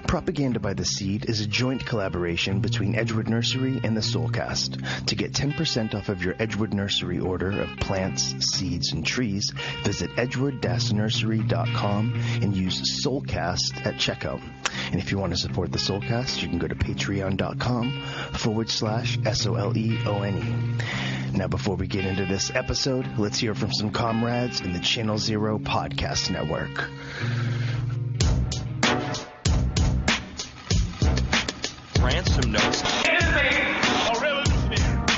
Propaganda by the Seed is a joint collaboration between Edgewood Nursery and the Soulcast. To get 10% off of your Edgewood Nursery order of plants, seeds, and trees, visit edgewood-nursery.com and use Soulcast at checkout. And if you want to support the Soulcast, you can go to patreon.com/SOLEONE. Now, before we get into this episode, let's hear from some comrades in the Channel Zero Podcast Network. Ransom notes.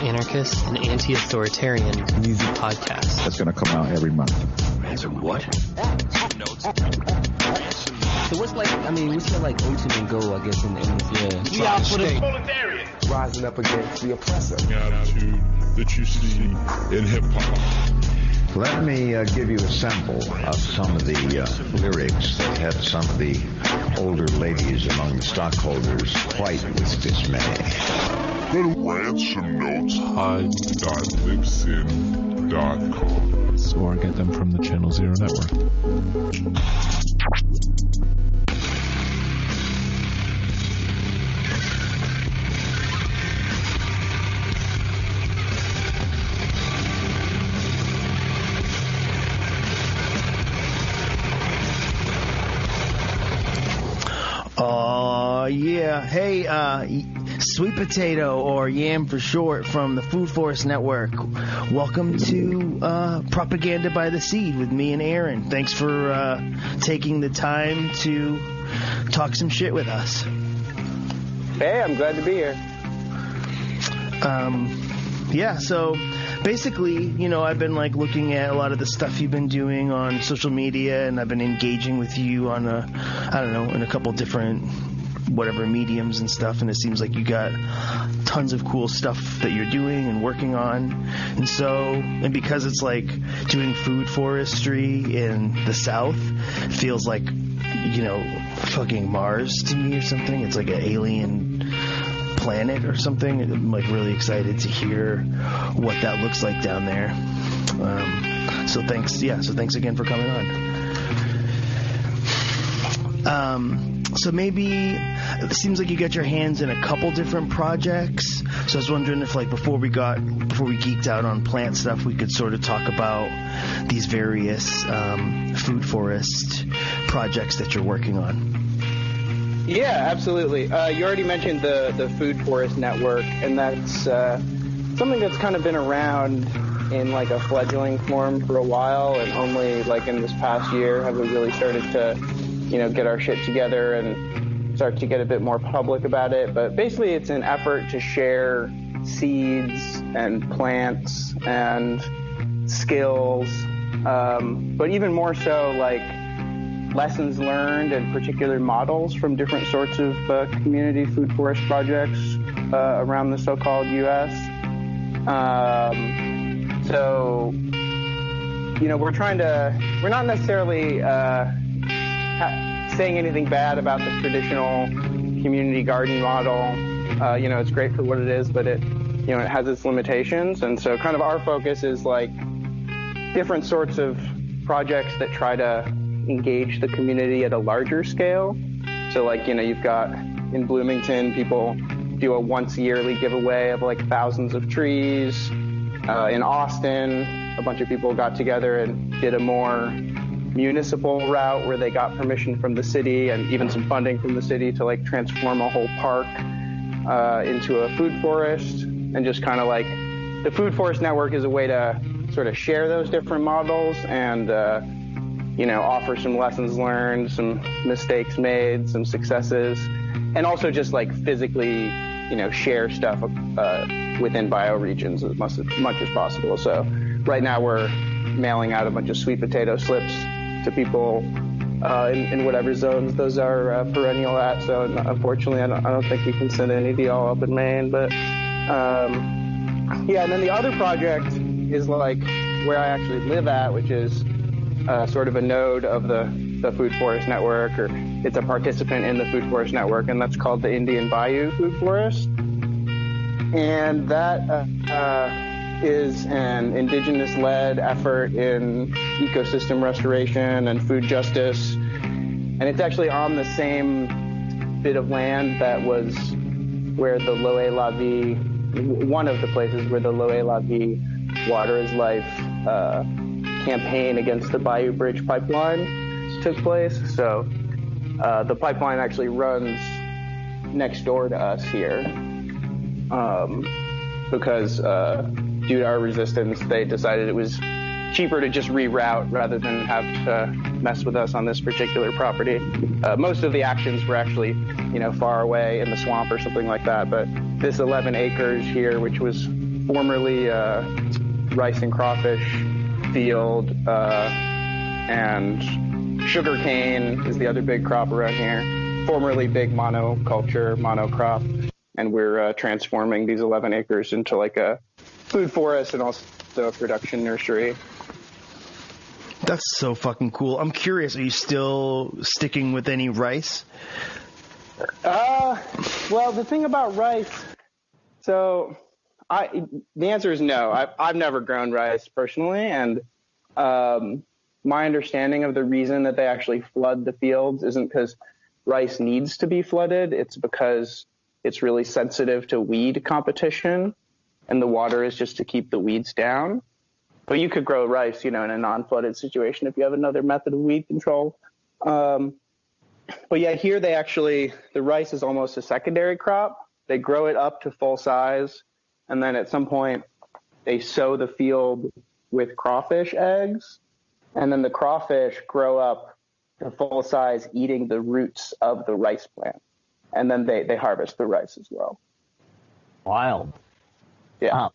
Anarchist and anti-authoritarian music podcast. That's going to come out every month. Ransom what? Ransom notes. Ransom. So what's your ultimate goal, I guess, in this? We out for the proletariat. Rising up against the oppressor. The attitude that you see in hip-hop. Let me give you a sample of some of the lyrics that had some of the older ladies among the stockholders white with dismay. Go to ransomnoteshide.libsyn.com. Or get them from the Channel Zero Network. Yeah. Hey, Sweet Potato, or Yam for short, from the Food Forest Network. Welcome to Propaganda by the Seed with me and Aaron. Thanks for taking the time to talk some shit with us. Hey, I'm glad to be here. Yeah, so basically, I've been looking at a lot of the stuff you've been doing on social media, and I've been engaging with you on in a couple different mediums and stuff, and it seems like you got tons of cool stuff that you're doing and working on. And because it's doing food forestry in the South, it feels like, fucking Mars to me or something. It's like an alien planet or something. I'm really excited to hear what that looks like down there. So thanks again for coming on. So maybe it seems like you got your hands in a couple different projects. So I was wondering if before we geeked out on plant stuff, we could sort of talk about these various food forest projects that you're working on. Yeah, absolutely. You already mentioned the Food Forest Network, and that's something that's kind of been around in a fledgling form for a while, and only in this past year have we really started to get our shit together and start to get a bit more public about it. But basically it's an effort to share seeds and plants and skills, but even more so lessons learned and particular models from different sorts of community food forest projects around the so-called U.S. So we're not necessarily saying anything bad about the traditional community garden model. It's great for what it is, but it has its limitations. And so kind of our focus is different sorts of projects that try to engage the community at a larger scale. So you've got in Bloomington, people do a once yearly giveaway of thousands of trees. In Austin, a bunch of people got together and did a more municipal route where they got permission from the city and even some funding from the city to transform a whole park into a food forest. And just kind of the Food Forest Network is a way to sort of share those different models and offer some lessons learned, some mistakes made, some successes, and also just physically share stuff within bioregions as much as possible. So right now we're mailing out a bunch of sweet potato slips to people in whatever zones those are perennial at. So unfortunately, I don't think we can send any to y'all up in Maine. But and then the other project is where I actually live at, which is sort of a node of the Food Forest Network, or it's a participant in the Food Forest Network, and that's called the Indian Bayou Food Forest. And that is an indigenous-led effort in ecosystem restoration and food justice. And it's actually on the same bit of land that was where the Loe La Vie, one of the places where the Loe La Vie Water is Life campaign against the Bayou Bridge pipeline took place. So the pipeline actually runs next door to us here because due to our resistance, they decided it was cheaper to just reroute rather than have to mess with us on this particular property. Most of the actions were actually, far away in the swamp or something like that. But this 11 acres here, which was formerly rice and crawfish field, and sugarcane is the other big crop around here. Formerly big monocrop, and we're transforming these 11 acres into like a food forest and also a production nursery. That's so fucking cool. I'm curious, are you still sticking with any rice? Well, the thing about rice, so the answer is no. I've never grown rice personally, and my understanding of the reason that they actually flood the fields isn't because rice needs to be flooded. It's because it's really sensitive to weed competition, and the water is just to keep the weeds down. But you could grow rice, in a non-flooded situation if you have another method of weed control. But yeah, here the rice is almost a secondary crop. They grow it up to full size, and then at some point they sow the field with crawfish eggs, and then the crawfish grow up to full size eating the roots of the rice plant. And then they harvest the rice as well. Wild. Yeah.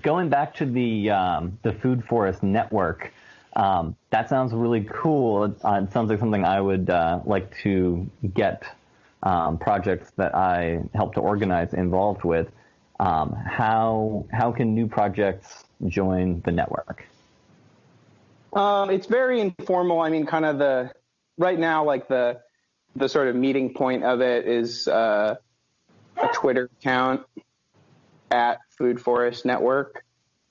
Going back to the Food Forest network, that sounds really cool. It sounds like something I would like to get projects that I help to organize involved with. How can new projects join the network? It's very informal. I mean, kind of right now, like the sort of meeting point of it is a Twitter account at Food Forest Network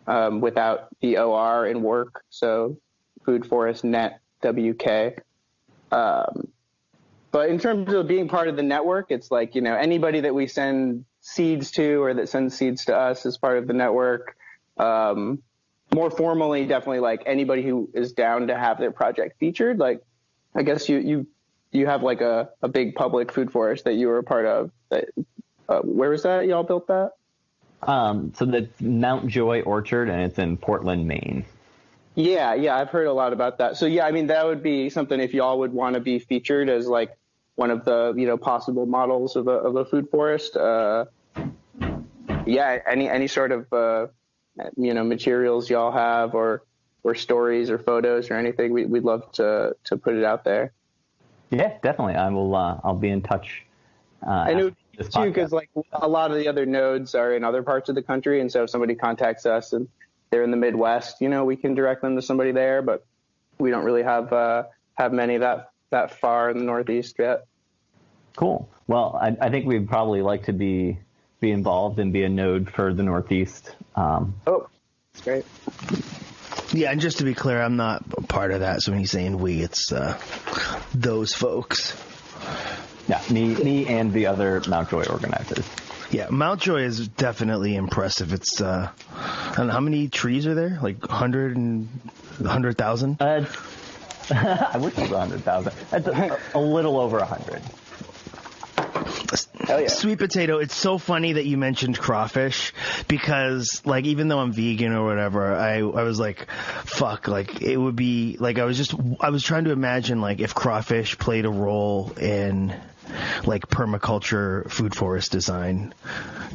without the OR in work. So Food Forest Net WK. But in terms of being part of the network, it's like, anybody that we send seeds to or that sends seeds to us is part of the network. More formally, definitely like anybody who is down to have their project featured. Like, I guess you have like a big public food forest that you were a part of. Where was that? Y'all built that? So that's Mount Joy Orchard, and it's in Portland, Maine. Yeah, I've heard a lot about that. So yeah, I mean, that would be something if y'all would want to be featured as like one of the possible models of a food forest. Yeah, any sort of materials y'all have or stories or photos or anything, we'd love to put it out there. Yeah, definitely. I will. I'll be in touch. And it would be too, because like a lot of the other nodes are in other parts of the country, and so if somebody contacts us and they're in the Midwest, we can direct them to somebody there, but we don't really have many that far in the Northeast yet. Cool. Well, I think we'd probably like to be involved and be a node for the Northeast. Oh, that's great. Yeah, and just to be clear, I'm not a part of that. So when he's saying we, it's those folks. Yeah, me and the other Mount Joy organizers. Yeah, Mount Joy is definitely impressive. It's I don't know, how many trees are there? Like 100,000? I wish it was 100,000. That's a little over 100. Hell yeah. Sweet potato, it's so funny that you mentioned crawfish because, like, even though I'm vegan or whatever, I was like, fuck, like, it would be, like, I was trying to imagine, like, if crawfish played a role in, like, permaculture food forest design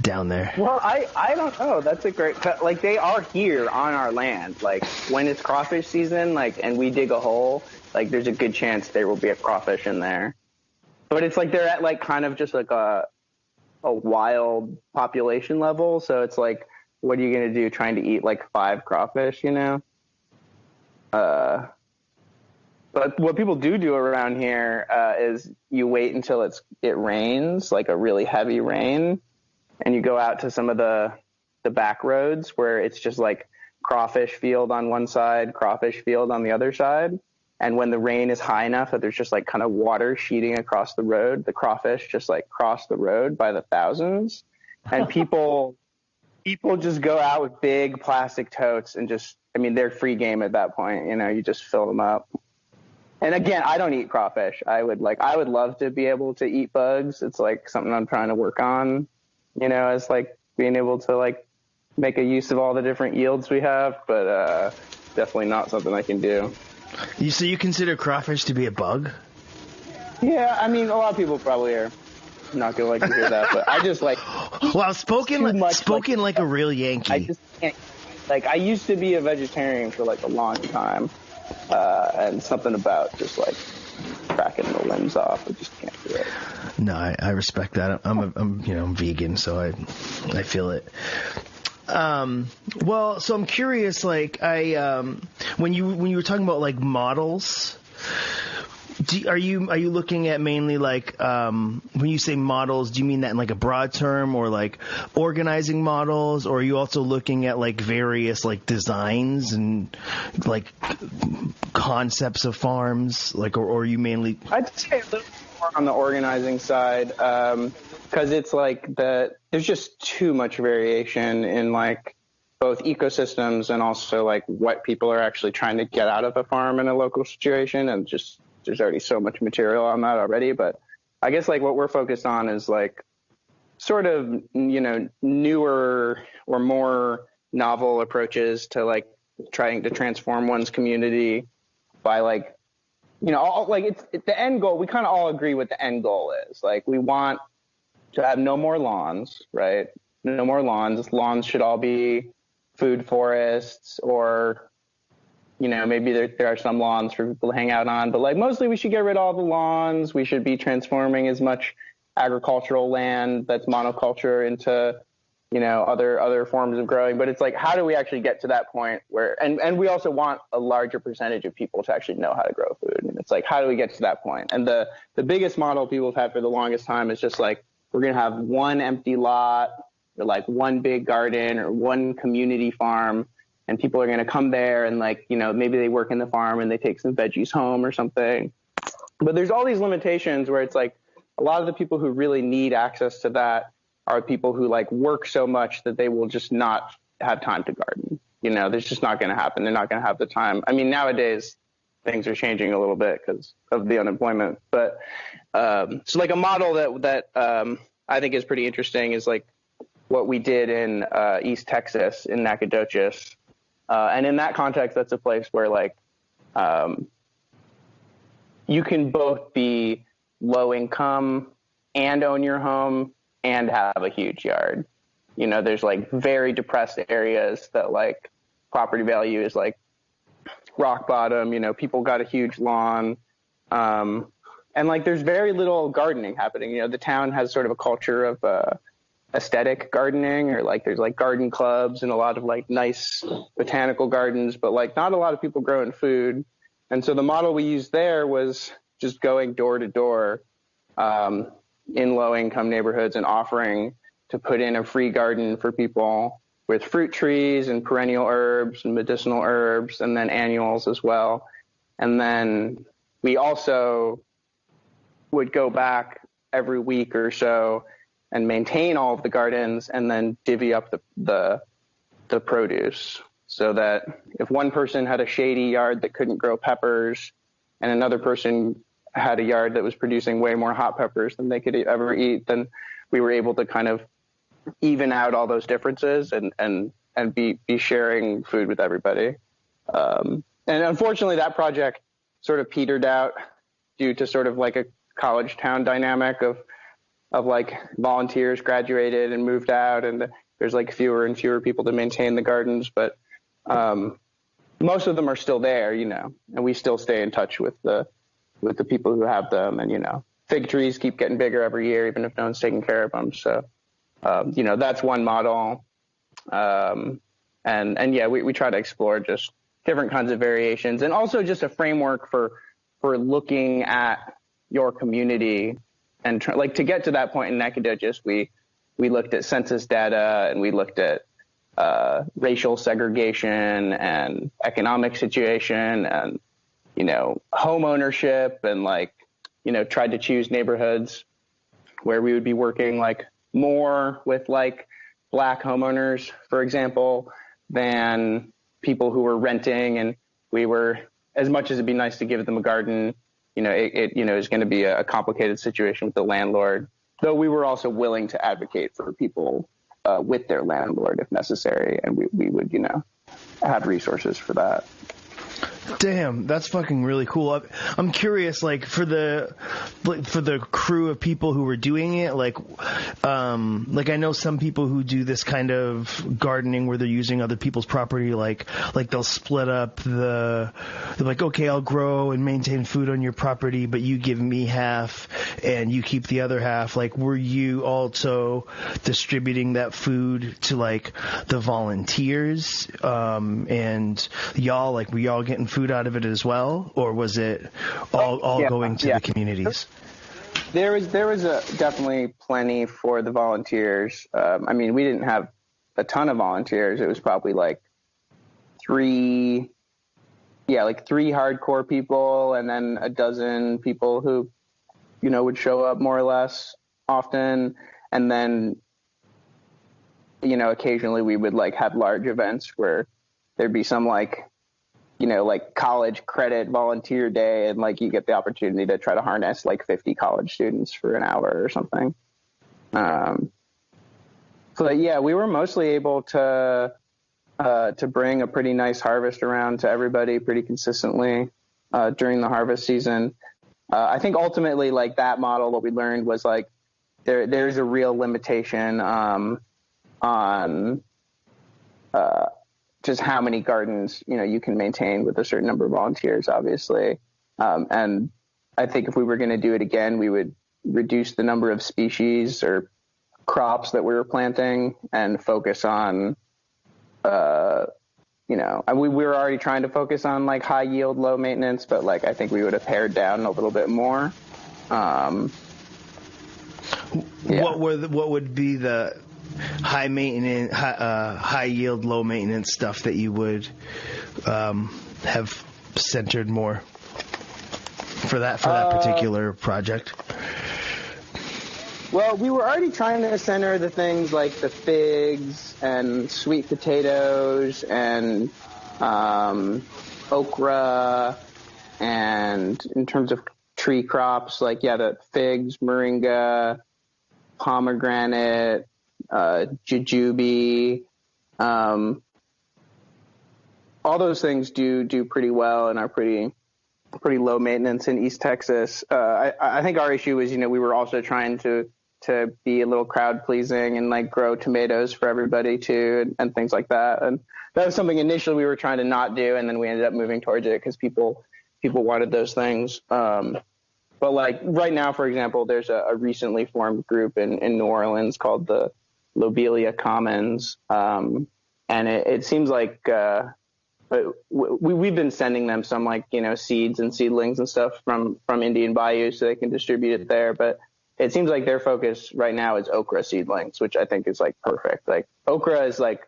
down there. Well, I don't know. That's a great, like, they are here on our land. Like, when it's crawfish season, like, and we dig a hole, like, there's a good chance there will be a crawfish in there. But it's like they're at like kind of just like a wild population level. So it's like, what are you going to do trying to eat like 5 crawfish, But what people do around here is you wait until it rains, like a really heavy rain, and you go out to some of the back roads where it's just like crawfish field on one side, crawfish field on the other side. And when the rain is high enough that there's just like kind of water sheeting across the road, the crawfish just like cross the road by the thousands. And people just go out with big plastic totes and just, I mean, they're free game at that point. You know, you just fill them up. And again, I don't eat crawfish. I would love to be able to eat bugs. It's like something I'm trying to work on, you know, as like being able to like make a use of all the different yields we have, but definitely not something I can do. So you consider crawfish to be a bug? Yeah, I mean, a lot of people probably are not gonna like to hear that, but I just like. Wow, spoken like a real Yankee. I just can't. Like, I used to be a vegetarian for like a long time, and something about just like cracking the limbs off, I just can't do it. No, I respect that. I'm vegan, so I feel it. Well, so I'm curious, like when you were talking about like models, are you looking at mainly like when you say models, do you mean that in like a broad term, or like organizing models, or are you also looking at like various like designs and like concepts of farms, like, or are you mainly? I'd say a little more on the organizing side, because it's like there's just too much variation in like both ecosystems and also like what people are actually trying to get out of a farm in a local situation, and just there's already so much material on that already. But I guess like what we're focused on is like sort of, you know, newer or more novel approaches to like trying to transform one's community by like, you know, it's the end goal. We kind of all agree what the end goal is. Like, we want to have no more lawns, right? No more lawns. Lawns should all be food forests, or, you know, maybe there are some lawns for people to hang out on, but like mostly we should get rid of all the lawns. We should be transforming as much agricultural land that's monoculture into, you know, other forms of growing. But it's like, how do we actually get to that point where, and we also want a larger percentage of people to actually know how to grow food. And it's like, how do we get to that point? And the biggest model people have had for the longest time is just like, we're going to have one empty lot, or like one big garden, or one community farm. And people are going to come there and like, you know, maybe they work in the farm and they take some veggies home or something. But there's all these limitations where it's like a lot of the people who really need access to that are people who like work so much that they will just not have time to garden. You know, there's just not going to happen. They're not going to have the time. I mean, nowadays things are changing a little bit because of the unemployment. But so like a model that I think is pretty interesting is like what we did in East Texas in Nacogdoches. And in that context, that's a place where like you can both be low income and own your home and have a huge yard. You know, there's like very depressed areas that like property value is like rock bottom. You know, people got a huge lawn. And like there's very little gardening happening. You know, the town has sort of a culture of aesthetic gardening, or like there's like garden clubs and a lot of like nice botanical gardens, but like not a lot of people growing food. And so the model we used there was just going door to door in low income neighborhoods and offering to put in a free garden for people with fruit trees and perennial herbs and medicinal herbs, and then annuals as well. And then we also would go back every week or so and maintain all of the gardens, and then divvy up the produce, so that if one person had a shady yard that couldn't grow peppers, and another person had a yard that was producing way more hot peppers than they could ever eat, then we were able to kind of even out all those differences and be sharing food with everybody. And unfortunately, that project sort of petered out due to sort of like a college town dynamic of like volunteers graduated and moved out, and there's like fewer and fewer people to maintain the gardens. But most of them are still there, you know, and we still stay in touch with the people who have them. And, you know, fig trees keep getting bigger every year, even if no one's taking care of them. So, you know, that's one model. And yeah, we try to explore just different kinds of variations, and also just a framework for looking at your community. And like to get to that point in Nacogdoches, we looked at census data, and we looked at racial segregation and economic situation, and home ownership and like, tried to choose neighborhoods where we would be working like more with like Black homeowners, for example, than people who were renting. And we were, as much as it'd be nice to give them a garden, it is going to be a complicated situation with the landlord, though we were also willing to advocate for people with their landlord if necessary. And we would, have resources for that. Damn, that's fucking really cool. I'm curious, like for the crew of people who were doing it, like I know some people who do this kind of gardening where they're using other people's property, like they'll split up they're like, okay, I'll grow and maintain food on your property, but you give me half and you keep the other half. Like, were you also distributing that food to like the volunteers, and were y'all getting food out of it as well, or was it all going to the communities? There was definitely plenty for the volunteers. I mean, we didn't have a ton of volunteers. It was probably like three hardcore people, and then a dozen people who, would show up more or less often, and then, occasionally we would like have large events where there'd be some like college credit volunteer day, and like you get the opportunity to try to harness like 50 college students for an hour or something. We were mostly able to bring a pretty nice harvest around to everybody pretty consistently during the harvest season. I think ultimately, like that model, what we learned was like there's a real limitation on just how many gardens, you can maintain with a certain number of volunteers, obviously. And I think if we were going to do it again, we would reduce the number of species or crops that we were planting and focus on, we were already trying to focus on like high yield, low maintenance, but like, I think we would have pared down a little bit more. What would be the high maintenance, high yield, low maintenance stuff that you would have centered more for that particular project? Well, we were already trying to center the things like the figs and sweet potatoes and okra, and in terms of tree crops, like the figs, moringa, pomegranate, jujube, all those things do pretty well and are pretty low maintenance in East Texas. I think our issue was, we were also trying to be a little crowd pleasing and like grow tomatoes for everybody too, and things like that. And that was something initially we were trying to not do, and then we ended up moving towards it because people wanted those things. But like right now, for example, there's a recently formed group in New Orleans called the Lobelia Commons. And it seems like, we've been sending them some like, seeds and seedlings and stuff from Indian Bayou so they can distribute it there. But it seems like their focus right now is okra seedlings, which I think is like perfect. Like okra is like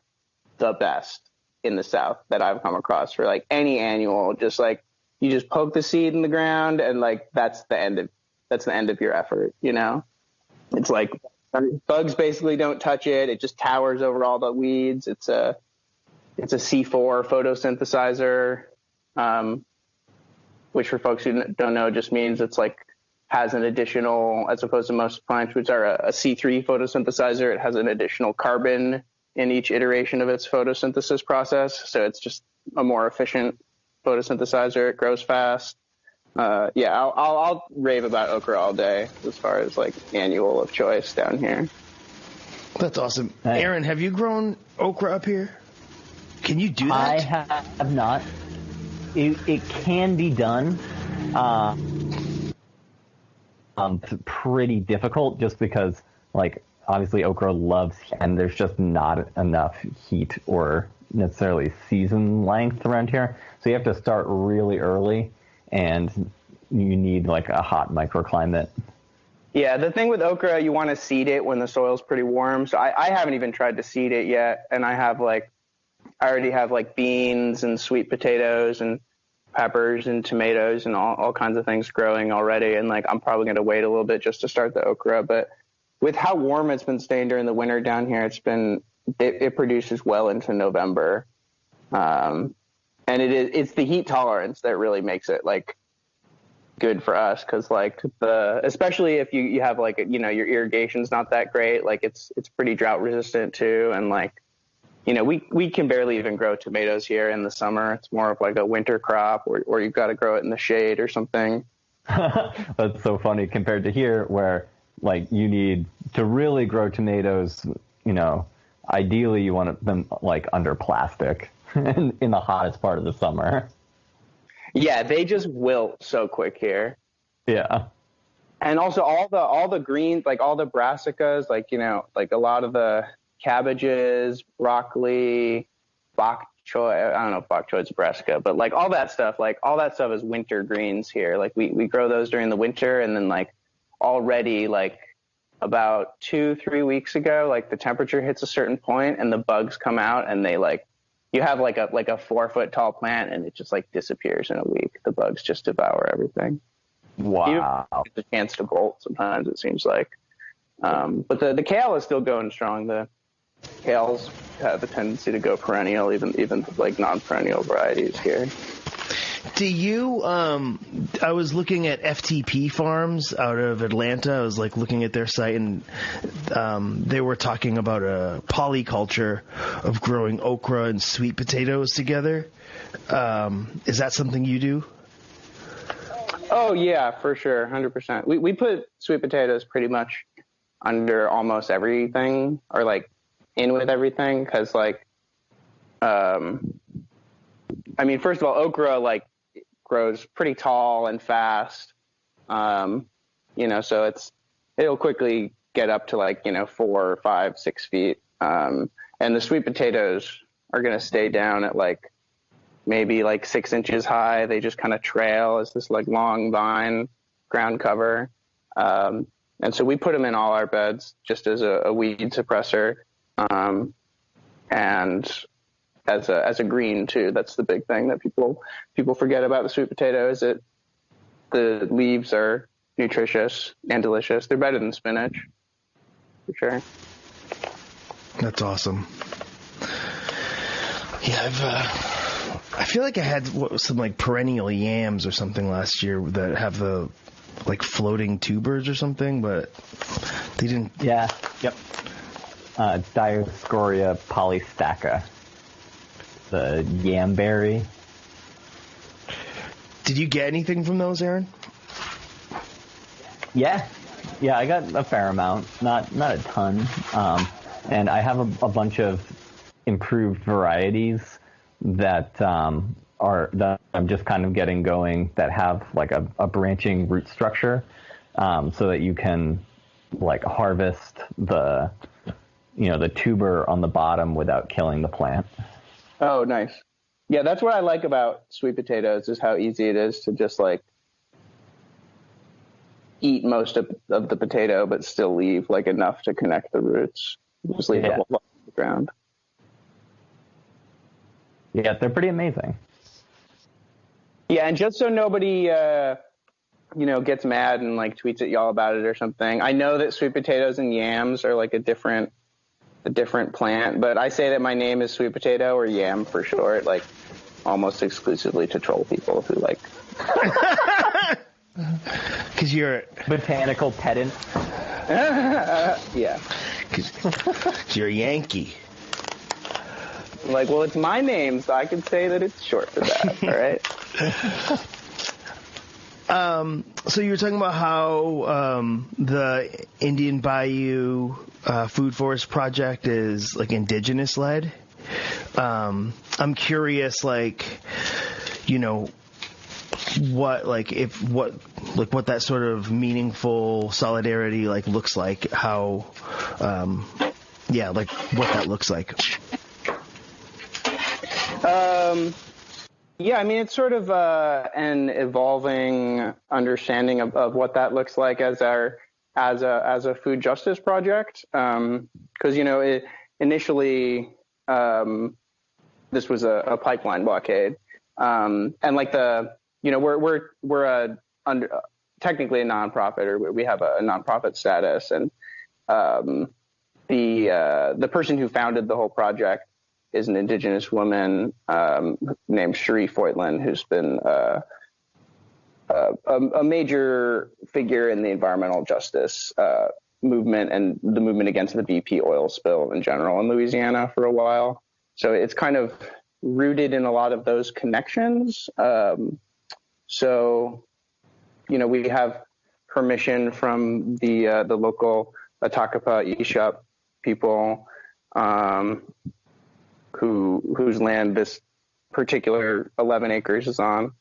the best in the South that I've come across for like any annual. Just like you just poke the seed in the ground and like that's the end of your effort. It's like bugs basically don't touch it. It just towers over all the weeds. It's a C4 photosynthesizer, which for folks who don't know just means it's like has an additional, as opposed to most plants, which are a C3 photosynthesizer, it has an additional carbon in each iteration of its photosynthesis process. So it's just a more efficient photosynthesizer. It grows fast. I'll rave about okra all day as far as like annual of choice down here. That's awesome. Hey. Aaron, have you grown okra up here? Can you do that? I have not. It can be done. Pretty difficult just because, like, obviously okra loves heat, and there's just not enough heat or necessarily season length around here. So you have to start really early, and you need like a hot microclimate. Yeah, the thing with okra, you want to seed it when the soil's pretty warm. So I haven't even tried to seed it yet, and I already have like beans and sweet potatoes and peppers and tomatoes and all kinds of things growing already. And like, I'm probably going to wait a little bit just to start the okra. But with how warm it's been staying during the winter down here, it produces well into November. And it's the heat tolerance that really makes it like good for us. Cause like especially if you have like, you know, your irrigation's not that great. Like it's pretty drought resistant too. And like, you know, we can barely even grow tomatoes here in the summer. It's more of like a winter crop or you've got to grow it in the shade or something. That's so funny compared to here where like you need to really grow tomatoes, you know, ideally you want them like under plastic in the hottest part of the summer. Yeah, they just wilt so quick here. Yeah. And also all the greens, like all the brassicas, like, you know, like a lot of the cabbages, broccoli, bok choy. I don't know if bok choy is a brassica, but like all that stuff is winter greens here. Like we grow those during the winter, and then like already like about 2-3 weeks ago, like the temperature hits a certain point and the bugs come out and they like, you have like a 4-foot tall plant and it just like disappears in a week. The bugs just devour everything. Wow. Even it's a chance to bolt sometimes, it seems like. But the kale is still going strong. The kales have a tendency to go perennial, even like non-perennial varieties here. Do you, I was looking at FTP Farms out of Atlanta. I was like looking at their site, and they were talking about a polyculture of growing okra and sweet potatoes together. Is that something you do? Oh yeah, for sure. 100%. We put sweet potatoes pretty much under almost everything, or like in with everything. Cause like, I mean, first of all, okra like grows pretty tall and fast. You know, so it'll quickly get up to like, you know, 4, 5, 6 feet. And the sweet potatoes are going to stay down at like maybe like 6 inches high. They just kind of trail as this like long vine ground cover. And so we put them in all our beds just as a weed suppressor. And as a green too. That's the big thing that people forget about the sweet potato, is that the leaves are nutritious and delicious. They're better than spinach, for sure. That's awesome. Yeah, I feel like I had some like perennial yams or something last year that have the like floating tubers or something, but they didn't. Yeah. Yep. Dioscorea polystacca, the yamberry. Did you get anything from those, Aaron? Yeah, I got a fair amount, not a ton, and I have a bunch of improved varieties that that I'm just kind of getting going, that have like a branching root structure, so that you can like harvest the tuber on the bottom without killing the plant. Oh, nice. Yeah, that's what I like about sweet potatoes, is how easy it is to just like eat most of the potato, but still leave like enough to connect the roots. Just leave it on the ground. Yeah, they're pretty amazing. Yeah, and just so nobody, gets mad and like tweets at y'all about it or something, I know that sweet potatoes and yams are like a different plant, but I say that my name is sweet potato, or yam for short, like almost exclusively to troll people who like. Because you're botanical pedant. Yeah. Because you're a Yankee. Like, well, it's my name, so I can say that it's short for that. All right. So you were talking about how the Indian Bayou Food Forest project is like indigenous led. I'm curious, like, what that sort of meaningful solidarity like looks like, how like what that looks like. Yeah, I mean, it's sort of an evolving understanding of what that looks like as a food justice project. Because initially this was a pipeline blockade, And like we're technically a nonprofit, or we have a nonprofit status, and the person who founded the whole project is an indigenous woman named Cherie Foytlin, who's been a major figure in the environmental justice movement and the movement against the BP oil spill in general in Louisiana for a while. So it's kind of rooted in a lot of those connections. So, we have permission from the local Atakapa Ishap people, whose land this particular 11 acres is on.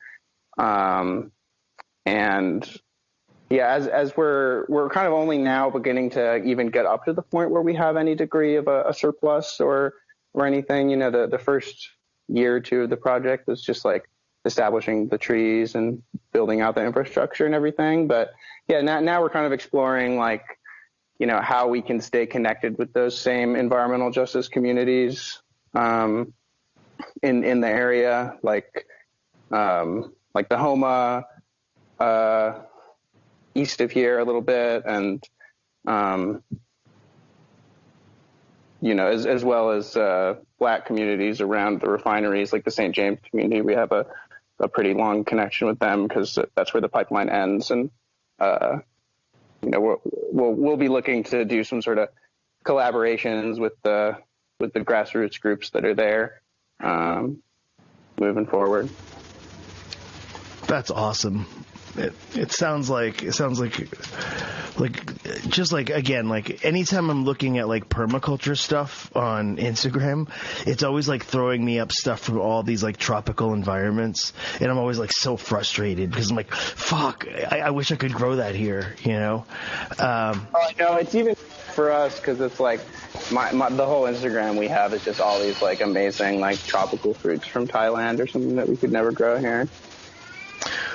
And yeah, as we're kind of only now beginning to even get up to the point where we have any degree of a surplus or anything. The first year or two of the project was just like establishing the trees and building out the infrastructure and everything. But yeah, now we're kind of exploring how we can stay connected with those same environmental justice communities in the area, like the Homa, east of here a little bit, and as well as Black communities around the refineries, like the St. James community. We have a pretty long connection with them because that's where the pipeline ends, and we'll be looking to do some sort of collaborations with the grassroots groups that are there moving forward. That's awesome. It sounds like just like, again, like anytime I'm looking at like permaculture stuff on Instagram, it's always like throwing me up stuff from all these like tropical environments, and I'm always like so frustrated because I'm like, fuck, I wish I could grow that here, I know, it's even for us because it's like the whole Instagram we have is just all these like amazing like tropical fruits from Thailand or something that we could never grow here.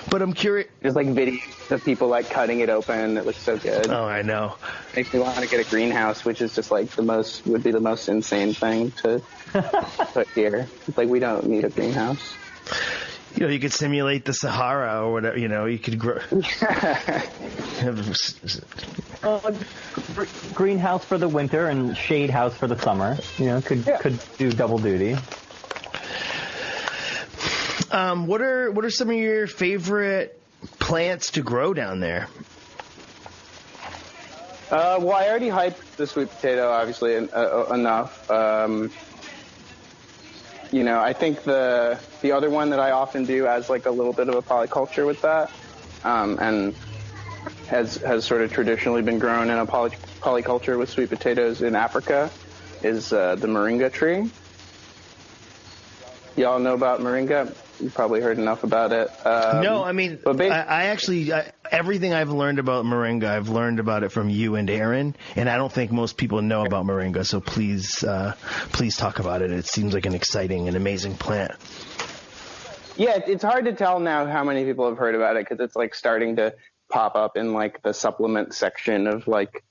But I'm curious. There's like videos of people like cutting it open. It looks so good. Oh, I know. Makes me want to get a greenhouse, which is just like would be the most insane thing to put here. It's like we don't need a greenhouse. You could simulate the Sahara or whatever. You could grow. Greenhouse for the winter and shade house for the summer. Could do double duty. What are some of your favorite plants to grow down there? Well, I already hyped the sweet potato, obviously, enough. I think the other one that I often do as like a little bit of a polyculture with that, and has sort of traditionally been grown in a polyculture with sweet potatoes in Africa, is the Moringa tree. Y'all know about Moringa? You've probably heard enough about it. No, I mean, I actually, everything I've learned about Moringa, I've learned about it from you and Aaron, and I don't think most people know about Moringa, so please talk about it. It seems like an exciting and amazing plant. Yeah, it's hard to tell now how many people have heard about it because it's like starting to pop up in like the supplement section of like,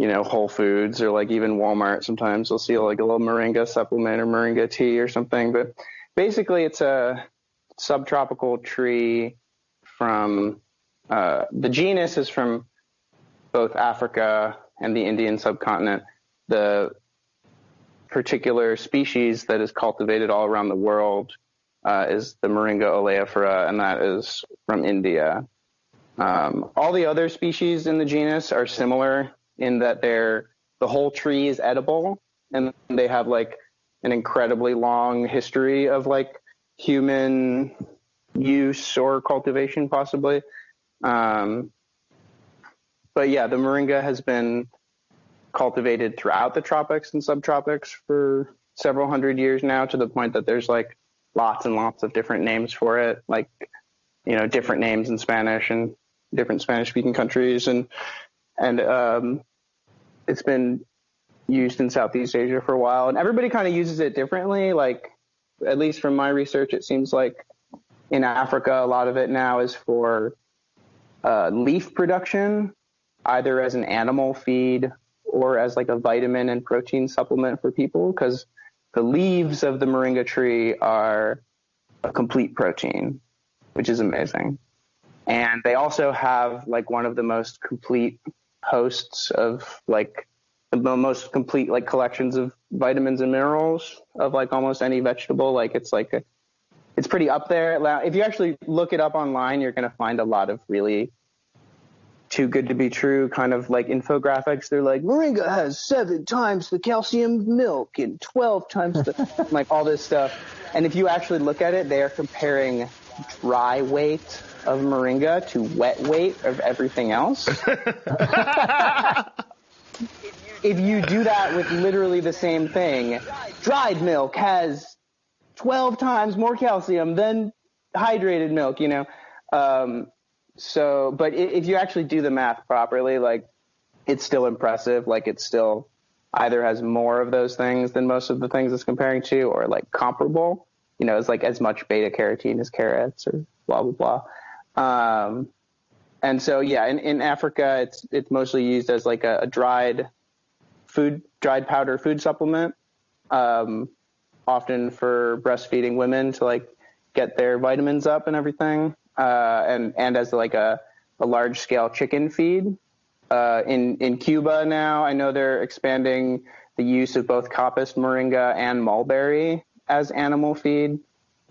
Whole Foods or like even Walmart. Sometimes you'll see like a little Moringa supplement or Moringa tea or something, but basically it's a subtropical tree from the genus is from both Africa and the Indian subcontinent. The particular species that is cultivated all around the world is the Moringa oleifera, and that is from India. All the other species in the genus are similar in that the whole tree is edible, and they have like an incredibly long history of like human use or cultivation possibly. But yeah, the Moringa has been cultivated throughout the tropics and subtropics for several hundred years now, to the point that there's like lots and lots of different names for it, like, different names in Spanish and different Spanish speaking countries. And it's been used in Southeast Asia for a while, and everybody kind of uses it differently. Like, at least from my research, it seems like in Africa, a lot of it now is for leaf production, either as an animal feed or as like a vitamin and protein supplement for people, because the leaves of the Moringa tree are a complete protein, which is amazing. And they also have like one of the most complete hosts of like the most complete like collections of vitamins and minerals of like almost any vegetable. Like it's pretty up there. If you actually look it up online, you're going to find a lot of really too good to be true kind of like infographics. They're like, Moringa has 7 times the calcium of milk and 12 times the like all this stuff. And if you actually look at it, they are comparing dry weight of Moringa to wet weight of everything else. If you do that with literally the same thing, dried milk has 12 times more calcium than hydrated milk, you know? But if you actually do the math properly, like, it's still impressive. Like, it still either has more of those things than most of the things it's comparing to, or like comparable, you know, it's like as much beta carotene as carrots or blah, blah, blah. And so, yeah, in Africa, it's mostly used as like a dried powder food supplement, often for breastfeeding women to like get their vitamins up and everything. And as like a large scale chicken feed. In Cuba now, I know they're expanding the use of both coppice moringa and mulberry as animal feed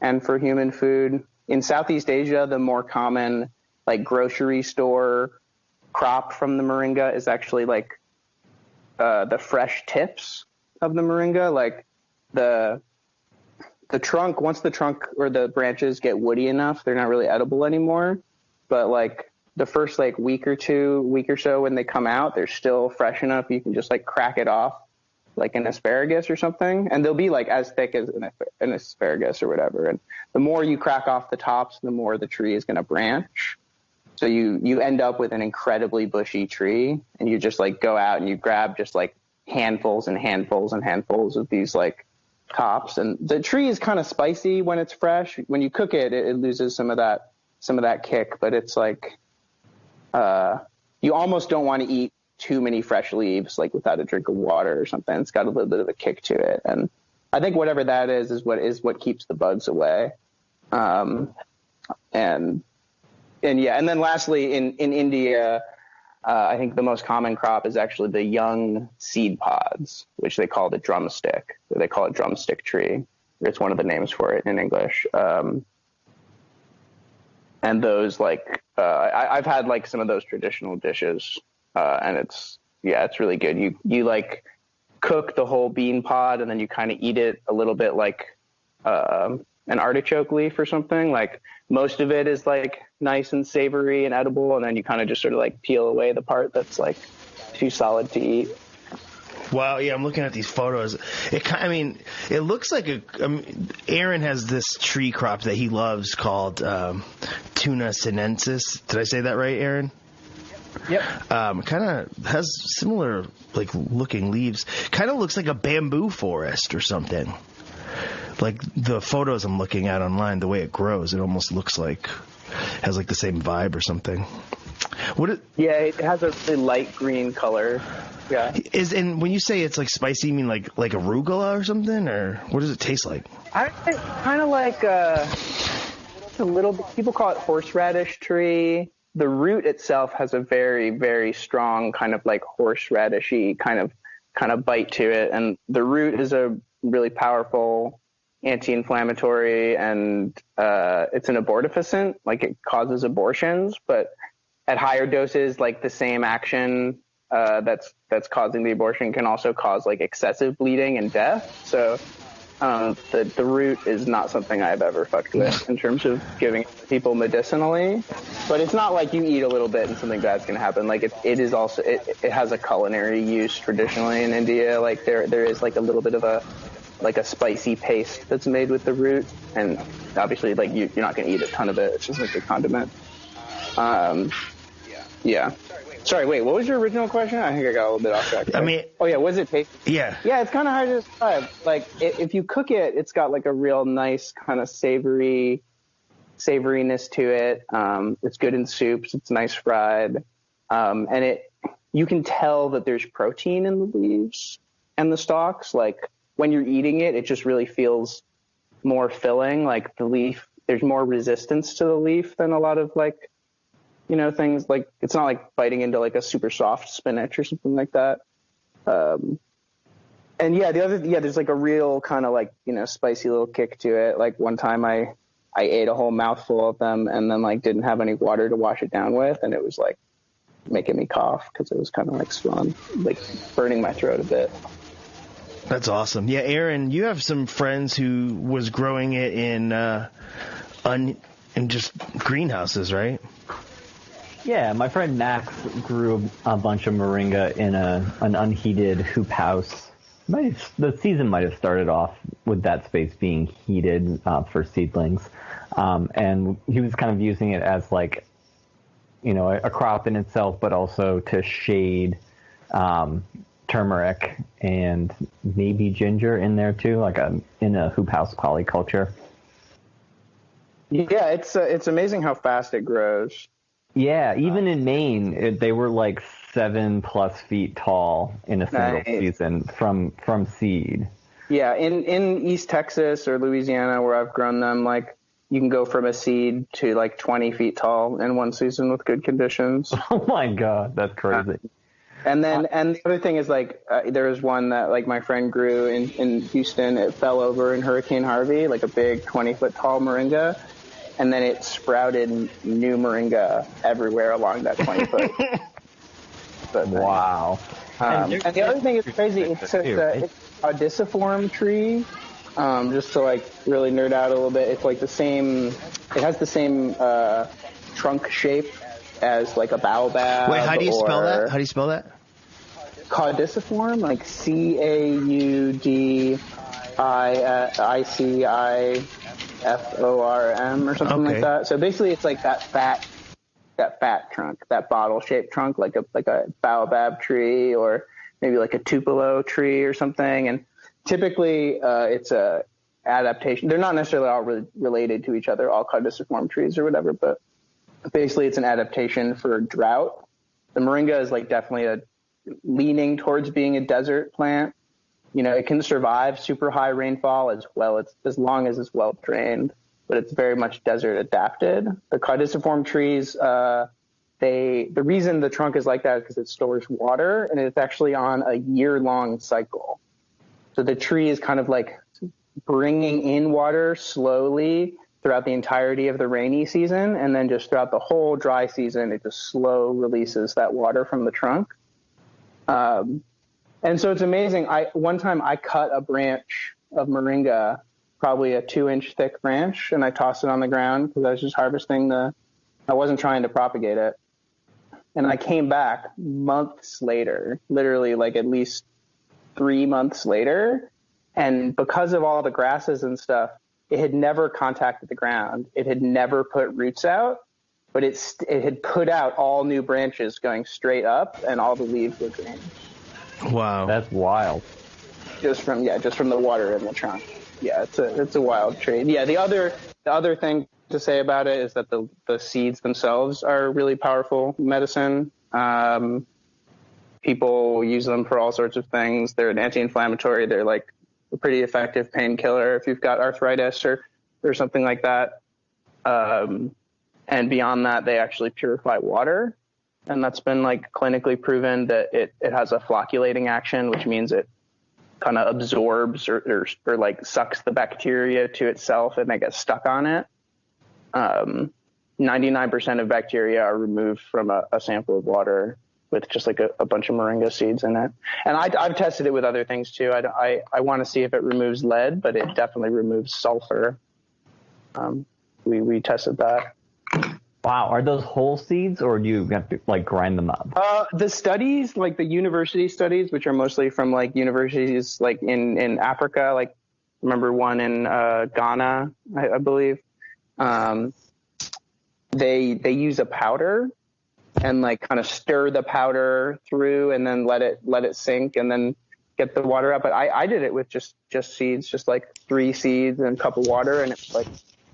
and for human food. In Southeast Asia, the more common like grocery store crop from the moringa is actually like the fresh tips of the moringa, like the trunk. Once the trunk or the branches get woody enough, they're not really edible anymore. But like the first like week or so when they come out, they're still fresh enough you can just like crack it off like an asparagus or something, and they'll be like as thick as an asparagus or whatever. And the more you crack off the tops, the more the tree is going to branch. So you end up with an incredibly bushy tree, and you just like go out and you grab just like handfuls and handfuls and handfuls of these like tops. And the tree is kind of spicy when it's fresh. When you cook it, it loses some of that kick, but it's like you almost don't want to eat too many fresh leaves like without a drink of water or something. It's got a little bit of a kick to it, and I think whatever that is what keeps the bugs away. And then lastly, in India, I think the most common crop is actually the young seed pods, which they call the drumstick. They call it drumstick tree. It's one of the names for it in English. And those like I've had like some of those traditional dishes, and it's really good. You like cook the whole bean pod, and then you kind of eat it a little bit like an artichoke leaf or something. Like most of it is like nice and savory and edible, and then you kind of just sort of like peel away the part that's like too solid to eat. Wow, yeah, I'm looking at these photos. It looks like Aaron has this tree crop that he loves called Tuna sinensis. Did I say that right, Aaron? Yep. Kind of has similar like looking leaves. Kind of looks like a bamboo forest or something. Like the photos I'm looking at online, the way it grows, it almost looks like has like the same vibe or something. It has a really light green color. Yeah. And when you say it's like spicy, you mean like arugula or something, or what does it taste like? Kind of like it's a little bit. People call it horseradish tree. The root itself has a very, very strong kind of like horseradishy kind of bite to it, and the root is a really powerful anti-inflammatory, and it's an abortifacient. Like it causes abortions, but at higher doses, like the same action that's causing the abortion can also cause like excessive bleeding and death. So the root is not something I've ever fucked with in terms of giving people medicinally. But it's not like you eat a little bit and something bad's going to happen. Like it is also it has a culinary use traditionally in India. Like there is like a little bit of a spicy paste that's made with the root, and obviously like you're not going to eat a ton of it. It's just like a condiment. Yeah. Sorry, wait, what was your original question? I think I got a little bit off track. What does it taste? Yeah. Yeah, it's kind of hard to describe. Like, if you cook it, it's got like a real nice kind of savoriness to it. It's good in soups. It's nice fried. And you can tell that there's protein in the leaves and the stalks. Like, when you're eating it, it just really feels more filling. Like the leaf, there's more resistance to the leaf than a lot of like, you know, things like, it's not like biting into like a super soft spinach or something like that. And yeah, there's like a real kind of like, you know, spicy little kick to it. Like one time I ate a whole mouthful of them and then like didn't have any water to wash it down with. And it was like making me cough because it was kind of like swelling, like burning my throat a bit. That's awesome. Yeah, Aaron, you have some friends who was growing it in just greenhouses, right? Yeah, my friend Max grew a bunch of moringa in an unheated hoop house. The season might have started off with that space being heated for seedlings. And he was kind of using it as like, you know, a crop in itself, but also to shade turmeric and maybe ginger in there too, like in a hoop house polyculture. Yeah, it's amazing how fast it grows. Yeah, even in Maine, they were like 7+ feet tall in a single season from seed. Yeah, in East Texas or Louisiana where I've grown them, like you can go from a seed to like 20 feet tall in one season with good conditions. Oh my God, that's crazy. And then, and the other thing is like, there was one that like my friend grew in Houston. It fell over in Hurricane Harvey, like a big 20-foot tall moringa. And then it sprouted new moringa everywhere along that 20-foot. Wow. And the other thing is crazy. It's a caudiciform tree. Just to like really nerd out a little bit, it's like the same. It has the same trunk shape as like a baobab. Wait, how do you spell that? How do you spell that? Caudiciform, like CAUDICIFORM or something like that. So basically, it's like that fat trunk, that bottle-shaped trunk, like a baobab tree or maybe like a tupelo tree or something. And typically, it's a adaptation. They're not necessarily all related to each other, all caudiciform trees or whatever, but basically, it's an adaptation for drought. The moringa is like definitely leaning towards being a desert plant. You know, it can survive super high rainfall as long as it's well drained, but it's very much desert adapted. The caudiciform trees, the reason the trunk is like that is because it stores water and it's actually on a year-long cycle. So the tree is kind of like bringing in water slowly throughout the entirety of the rainy season, and then just throughout the whole dry season, it just slow releases that water from the trunk. And so it's amazing. One time I cut a branch of moringa, probably a 2-inch thick branch, and I tossed it on the ground because I was just harvesting I wasn't trying to propagate it. And I came back months later, literally like at least 3 months later, and because of all the grasses and stuff, it had never contacted the ground. It had never put roots out, but it had put out all new branches going straight up, and all the leaves were green. Wow, that's wild. Just from the water in the trunk. Yeah, it's a wild tree. Yeah, the other thing to say about it is that the seeds themselves are really powerful medicine. People use them for all sorts of things. They're an anti-inflammatory. They're like a pretty effective painkiller if you've got arthritis or something like that. And beyond that, they actually purify water. And that's been like clinically proven that it has a flocculating action, which means it kind of absorbs or like sucks the bacteria to itself and they get stuck on it. 99% of bacteria are removed from a sample of water with just like a bunch of moringa seeds in it. And I've tested it with other things too. I want to see if it removes lead, but it definitely removes sulfur. We tested that. Wow. Are those whole seeds or do you have to like grind them up? The studies, like the university studies, which are mostly from like universities like in Africa, like remember one in Ghana, I believe. They use a powder and like kind of stir the powder through and then let it sink and then get the water out. But I did it with just seeds, just like 3 seeds and a cup of water. And it's like,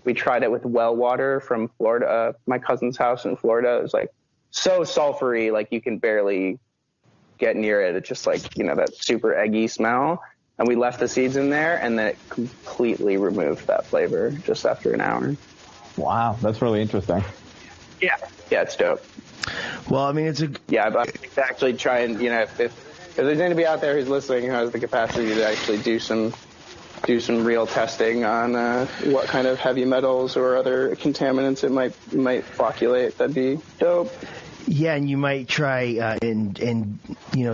we tried it with well water from Florida, my cousin's house in Florida. It was like so sulfury, like you can barely get near it. It's just like, you know, that super eggy smell. and we left the seeds in there, and then it completely removed that flavor just after an hour. Wow, that's really interesting. Yeah, it's dope. Well, I mean, but I think to actually try and, if there's anybody out there who's listening who has the capacity to actually do some real testing on what kind of heavy metals or other contaminants it might flocculate, that'd be dope. Yeah, and you might try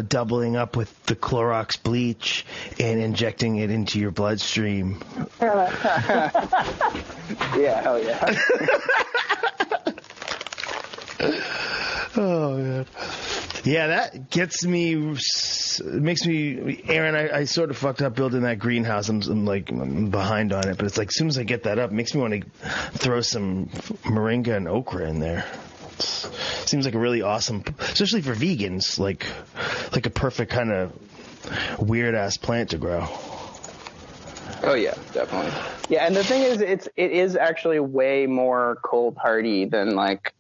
doubling up with the Clorox bleach and injecting it into your bloodstream. Yeah, hell yeah. Oh, man. Yeah, that makes me, Aaron, I sort of fucked up building that greenhouse. I'm behind on it, but it's like, as soon as I get that up, it makes me want to throw some Moringa and Okra in there. Seems like a really awesome, especially for vegans, like a perfect kind of weird-ass plant to grow. Oh, yeah, definitely. Yeah, and the thing is, it is actually way more cold hardy than, like,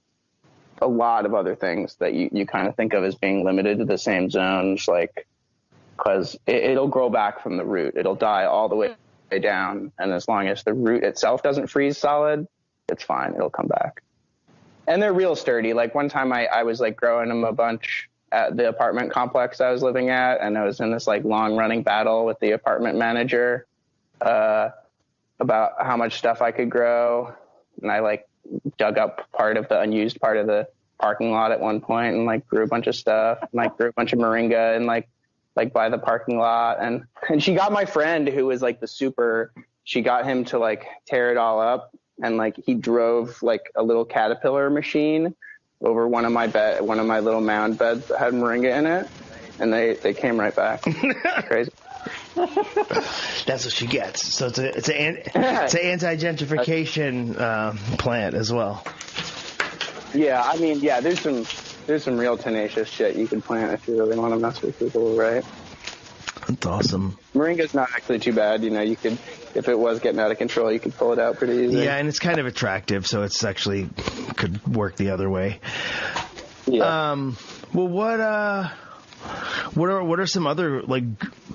a lot of other things that you kind of think of as being limited to the same zones, like, because it'll grow back from the root. It'll die all the way down, and as long as the root itself doesn't freeze solid, it's fine. It'll come back. And they're real sturdy. Like, one time I was, like, growing them a bunch at the apartment complex I was living at, and I was in this, like, long-running battle with the apartment manager about how much stuff I could grow. And I, like, dug up part of the unused part of the parking lot at one point and, like, grew a bunch of stuff. And, like, grew a bunch of Moringa and, like by the parking lot. And she got my friend who was, like, she got him to, like, tear it all up. And, like, he drove, like, a little caterpillar machine over one of my little mound beds that had Moringa in it. And they came right back. Crazy. That's what she gets. So it's an anti-gentrification plant as well. Yeah, I mean, yeah, there's some real tenacious shit you can plant if you really want to mess with people, right? That's awesome. Moringa's not actually too bad. You could, if it was getting out of control, you could pull it out pretty easily. Yeah, and it's kind of attractive, so it's actually could work the other way. Yeah. Well, what are some other, like,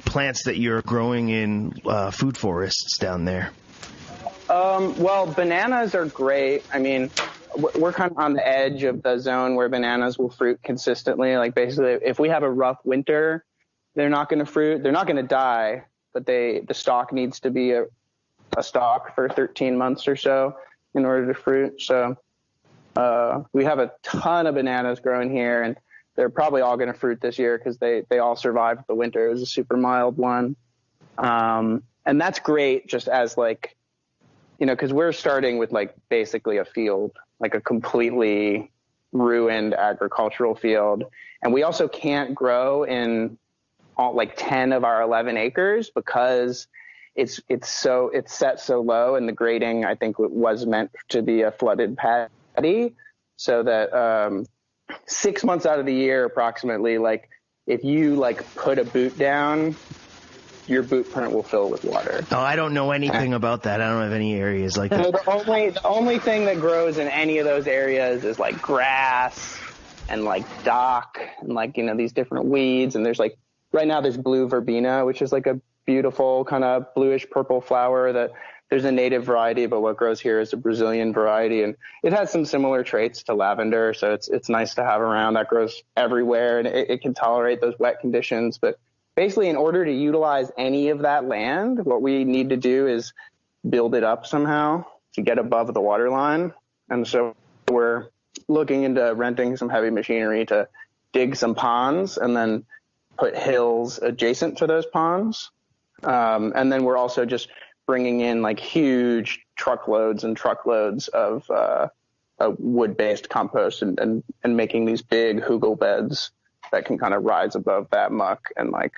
plants that you're growing in food forests down there? Well, bananas are great. I mean, we're kind of on the edge of the zone where bananas will fruit consistently. Like, basically, if we have a rough winter, they're not going to fruit. They're not going to die, but the stalk needs to be a stalk for 13 months or so in order to fruit. So we have a ton of bananas growing here, and they're probably all going to fruit this year because they all survived the winter. It was a super mild one. And that's great just as, like, because we're starting with, like, basically a field, like a completely ruined agricultural field. And we also can't grow in all, like, 10 of our 11 acres because it's set so low, and the grading, I think, was meant to be a flooded paddy, so that 6 months out of the year, approximately, like, if you, like, put a boot down, your boot print will fill with water. Oh, I don't know anything about that. I don't have any areas like that. So the only thing that grows in any of those areas is, like, grass and, like, dock and, like, these different weeds. And there's, like, right now there's blue verbena, which is, like, a beautiful kind of bluish purple flower that there's a native variety, but what grows here is a Brazilian variety, and it has some similar traits to lavender, so it's nice to have around. That grows everywhere, and it can tolerate those wet conditions. But basically, in order to utilize any of that land, what we need to do is build it up somehow to get above the water line. And so we're looking into renting some heavy machinery to dig some ponds and then put hills adjacent to those ponds. And then we're also just bringing in, like, huge truckloads and truckloads of wood-based compost and making these big hugel beds that can kind of rise above that muck and, like,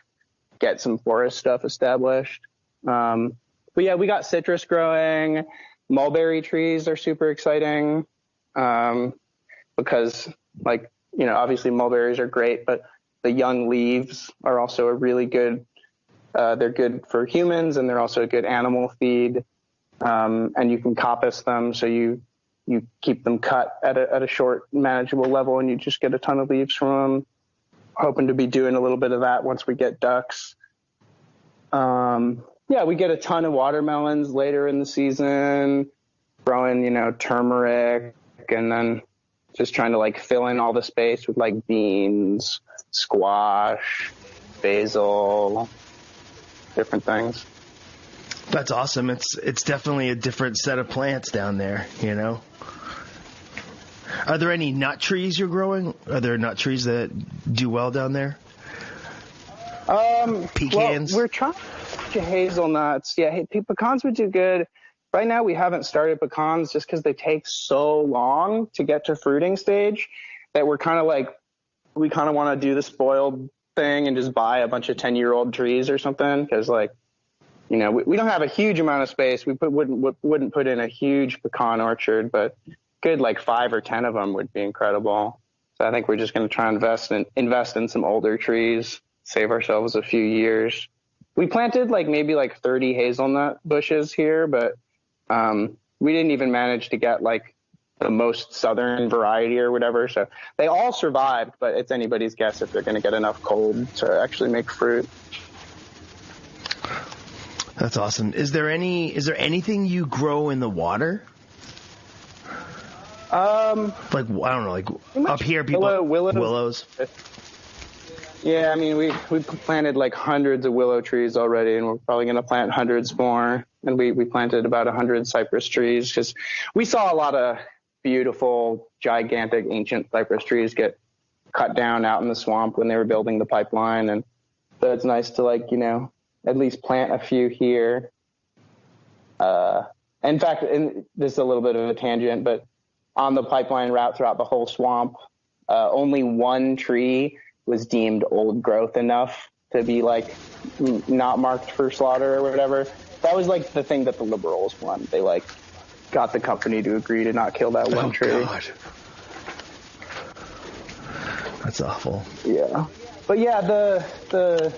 get some forest stuff established. But yeah, we got citrus growing. Mulberry trees are super exciting because, like, obviously mulberries are great, but the young leaves are also a really good, they're good for humans, and they're also a good animal feed. And you can coppice them, so you keep them cut at a short, manageable level, and you just get a ton of leaves from them. Hoping to be doing a little bit of that once we get ducks. Yeah, we get a ton of watermelons later in the season, growing, turmeric, and then just trying to like fill in all the space with like beans, squash, basil, different things. That's awesome. It's definitely a different set of plants down there, Are there any nut trees you're growing? Are there nut trees that do well down there? Pecans? Well, we're trying to hazelnuts. Yeah, pecans would do good. Right now we haven't started pecans just because they take so long to get to fruiting stage that we're kind of like, we kind of want to do the spoiled thing and just buy a bunch of 10-year-old trees or something because we don't have a huge amount of space. We wouldn't put in a huge pecan orchard, but good like 5 or 10 of them would be incredible. So I think we're just going to try and invest in some older trees, save ourselves a few years. We planted maybe 30 hazelnut bushes here, but we didn't even manage to get the most southern variety or whatever. So they all survived, but it's anybody's guess if they're going to get enough cold to actually make fruit. That's awesome. Is there anything you grow in the water? I don't know, up here, willows. Yeah, I mean, we planted hundreds of willow trees already, and we're probably going to plant hundreds more. And we planted about 100 cypress trees because we saw a lot of beautiful, gigantic, ancient cypress trees get cut down out in the swamp when they were building the pipeline. And so it's nice to at least plant a few here. In fact, this is a little bit of a tangent, but on the pipeline route throughout the whole swamp, only one tree was deemed old growth enough to be not marked for slaughter or whatever. That was the thing that the liberals won. They got the company to agree to not kill that one tree. God. That's awful. Yeah. But yeah, the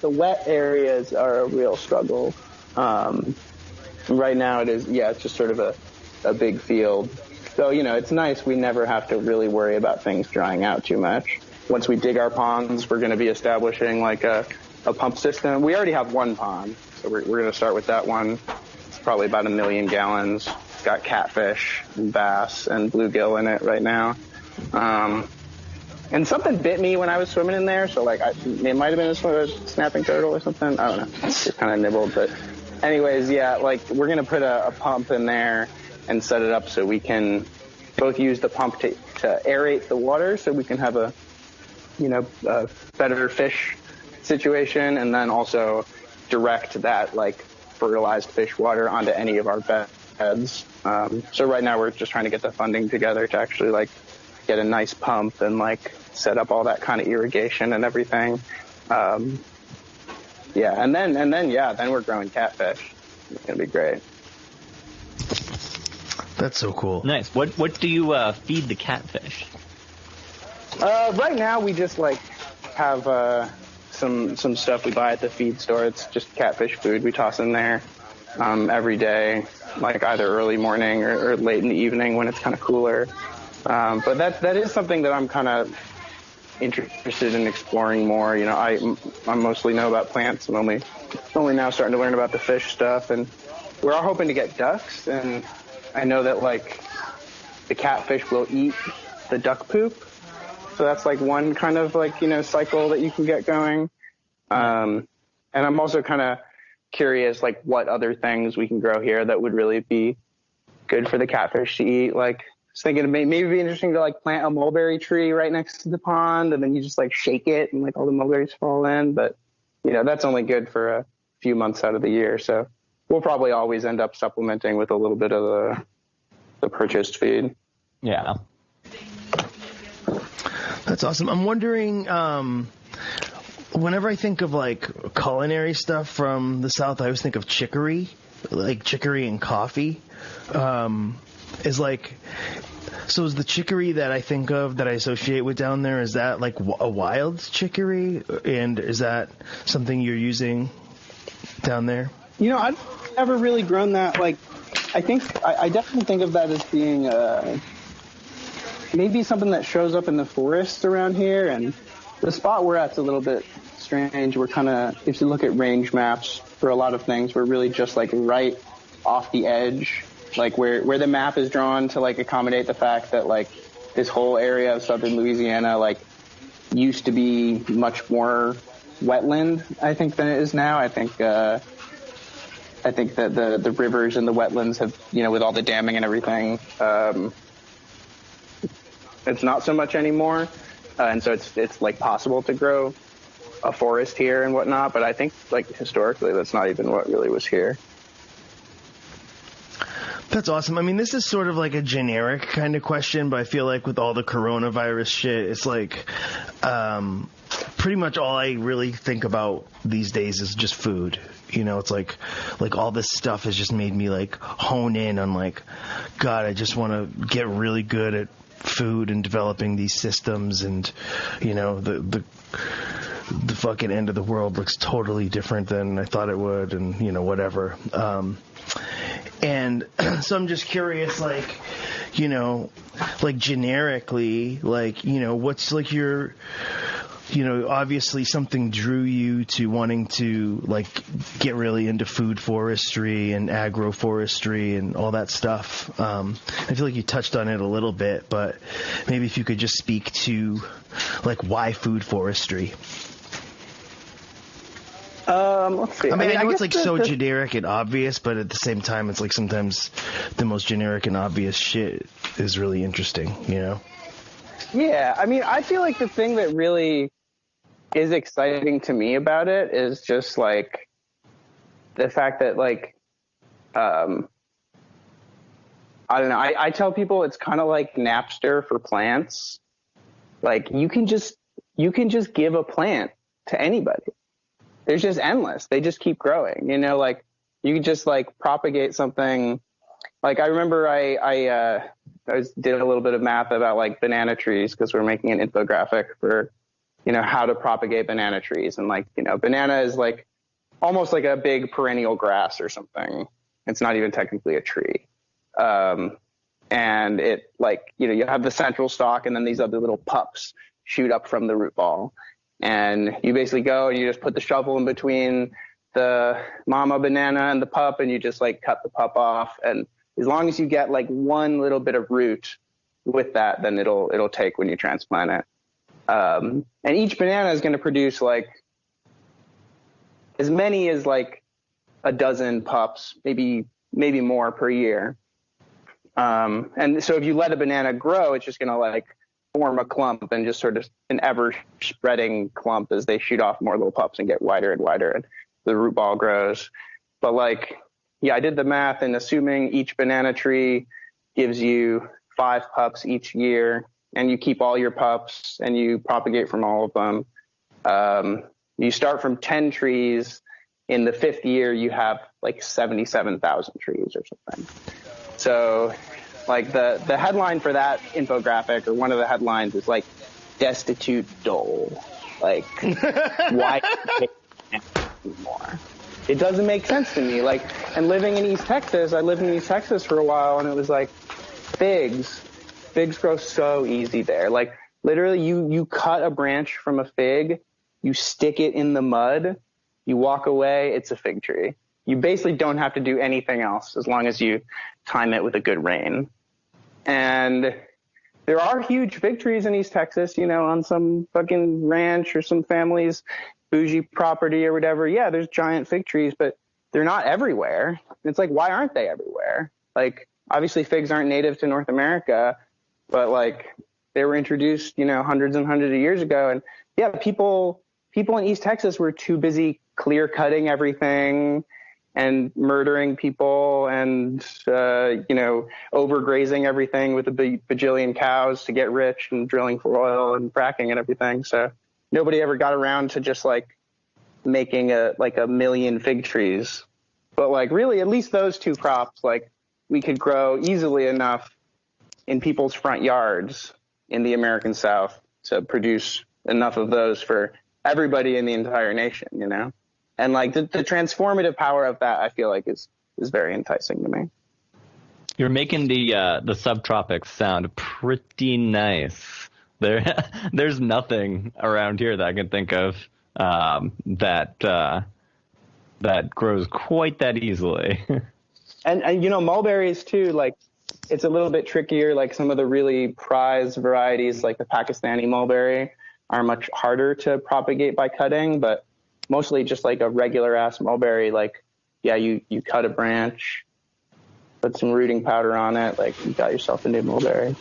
wet areas are a real struggle. Right now it's just sort of a big field. So, it's nice. We never have to really worry about things drying out too much. Once we dig our ponds, we're going to be establishing a pump system. We already have one pond, so we're going to start with that one. It's probably about 1 million gallons. It's got catfish and bass and bluegill in it right now. And something bit me when I was swimming in there, so it might have been a snapping turtle or something. I don't know. It kind of nibbled, but anyways, yeah, we're going to put a pump in there and set it up so we can both use the pump to aerate the water so we can have a better fish situation, and then also direct that fertilized fish water onto any of our beds. So right now we're just trying to get the funding together to actually get a nice pump and set up all that kind of irrigation and everything. And then we're growing catfish. It's gonna be great. That's so cool. Nice. What do you feed the catfish? Right now we just have some stuff we buy at the feed store. It's just catfish food we toss in there every day, either early morning or late in the evening when it's kind of cooler. But that is something that I'm kind of interested in exploring more. I mostly know about plants. I'm only now starting to learn about the fish stuff, and we're all hoping to get ducks. And I know that the catfish will eat the duck poop. So that's one kind of cycle that you can get going. And I'm also kind of curious what other things we can grow here that would really be good for the catfish to eat. I was thinking it maybe be interesting to plant a mulberry tree right next to the pond, and then you just shake it and all the mulberries fall in. But that's only good for a few months out of the year. So we'll probably always end up supplementing with a little bit of the purchased feed. Yeah. That's awesome. I'm wondering, whenever I think of culinary stuff from the South, I always think of chicory, chicory and coffee. So is the chicory that I think of, that I associate with down there, is that a wild chicory? And is that something you're using down there? I've never really grown that. I definitely think of that as being maybe something that shows up in the forests around here, and The spot we're at's a little bit strange. We're kind of, if you look at range maps for a lot of things, we're really just like right off the edge, like where the map is drawn to like accommodate the fact that like this whole area of southern Louisiana like used to be much more wetland, I think, than it is now. I think that the rivers and the wetlands have, with all the damming and everything, it's not so much anymore. And so it's like possible to grow a forest here and whatnot. But I think like historically, that's not even what really was here. That's awesome. I mean, this is sort of like a generic kind of question, but I feel like with all the coronavirus shit, it's like pretty much all I really think about these days is just food. It's like all this stuff has just made me like hone in on like, God, I just want to get really good at food and developing these systems, and the fucking end of the world looks totally different than I thought it would, and whatever. And so I'm just curious, like generically, what's like your, obviously something drew you to wanting to like get really into food forestry and agroforestry and all that stuff. I feel like you touched on it a little bit, but maybe if you could just speak to like why food forestry. Let's see. I know it's like so generic and obvious, but at the same time, it's like sometimes the most generic and obvious shit is really interesting, Yeah, I mean, I feel like the thing that really is exciting to me about it is just like the fact that like, I don't know. I tell people it's kind of like Napster for plants. Like you can just give a plant to anybody. There's just endless. They just keep growing, like you can just like propagate something. Like I remember I did a little bit of math about like banana trees because we're making an infographic for, how to propagate banana trees. And like, banana is like almost like a big perennial grass or something. It's not even technically a tree. And it like, you have the central stalk and then these other little pups shoot up from the root ball. And you basically go and you just put the shovel in between the mama banana and the pup, and you just like cut the pup off. And as long as you get like one little bit of root with that, then it'll take when you transplant it. And each banana is going to produce like as many as like a dozen pups, maybe more per year. And so if you let a banana grow, it's just going to like form a clump and just sort of an ever spreading clump as they shoot off more little pups and get wider and wider, and the root ball grows. But like, yeah, I did the math, and assuming each banana tree gives you 5 pups each year, and you keep all your pups and you propagate from all of them, you start from 10 trees. In the 5th year, you have like 77,000 trees or something. So like the headline for that infographic, or one of the headlines, is like destitute dole. Like why more? It doesn't make sense to me. Like, and living in East Texas, I lived in East Texas for a while, and it was like figs grow so easy there. Like literally you cut a branch from a fig, you stick it in the mud, you walk away, it's a fig tree. You basically don't have to do anything else as long as you time it with a good rain. And there are huge fig trees in East Texas, on some fucking ranch or some family's bougie property or whatever. Yeah, there's giant fig trees, but they're not everywhere. It's like, why aren't they everywhere? Like, obviously figs aren't native to North America, but like they were introduced, hundreds and hundreds of years ago. And yeah, people in East Texas were too busy clear cutting everything and murdering people and, overgrazing everything with a bajillion cows to get rich and drilling for oil and fracking and everything. So nobody ever got around to just like making a million fig trees. But like really, at least those 2 crops, like we could grow easily enough in people's front yards in the American South to produce enough of those for everybody in the entire nation, And like the transformative power of that, I feel like is very enticing to me. You're making the subtropics sound pretty nice. There's nothing around here that I can think of that grows quite that easily. And mulberries too, like it's a little bit trickier. Like some of the really prized varieties, like the Pakistani mulberry, are much harder to propagate by cutting, but mostly just like a regular ass mulberry, like, yeah, you cut a branch, put some rooting powder on it, like you got yourself a new mulberry.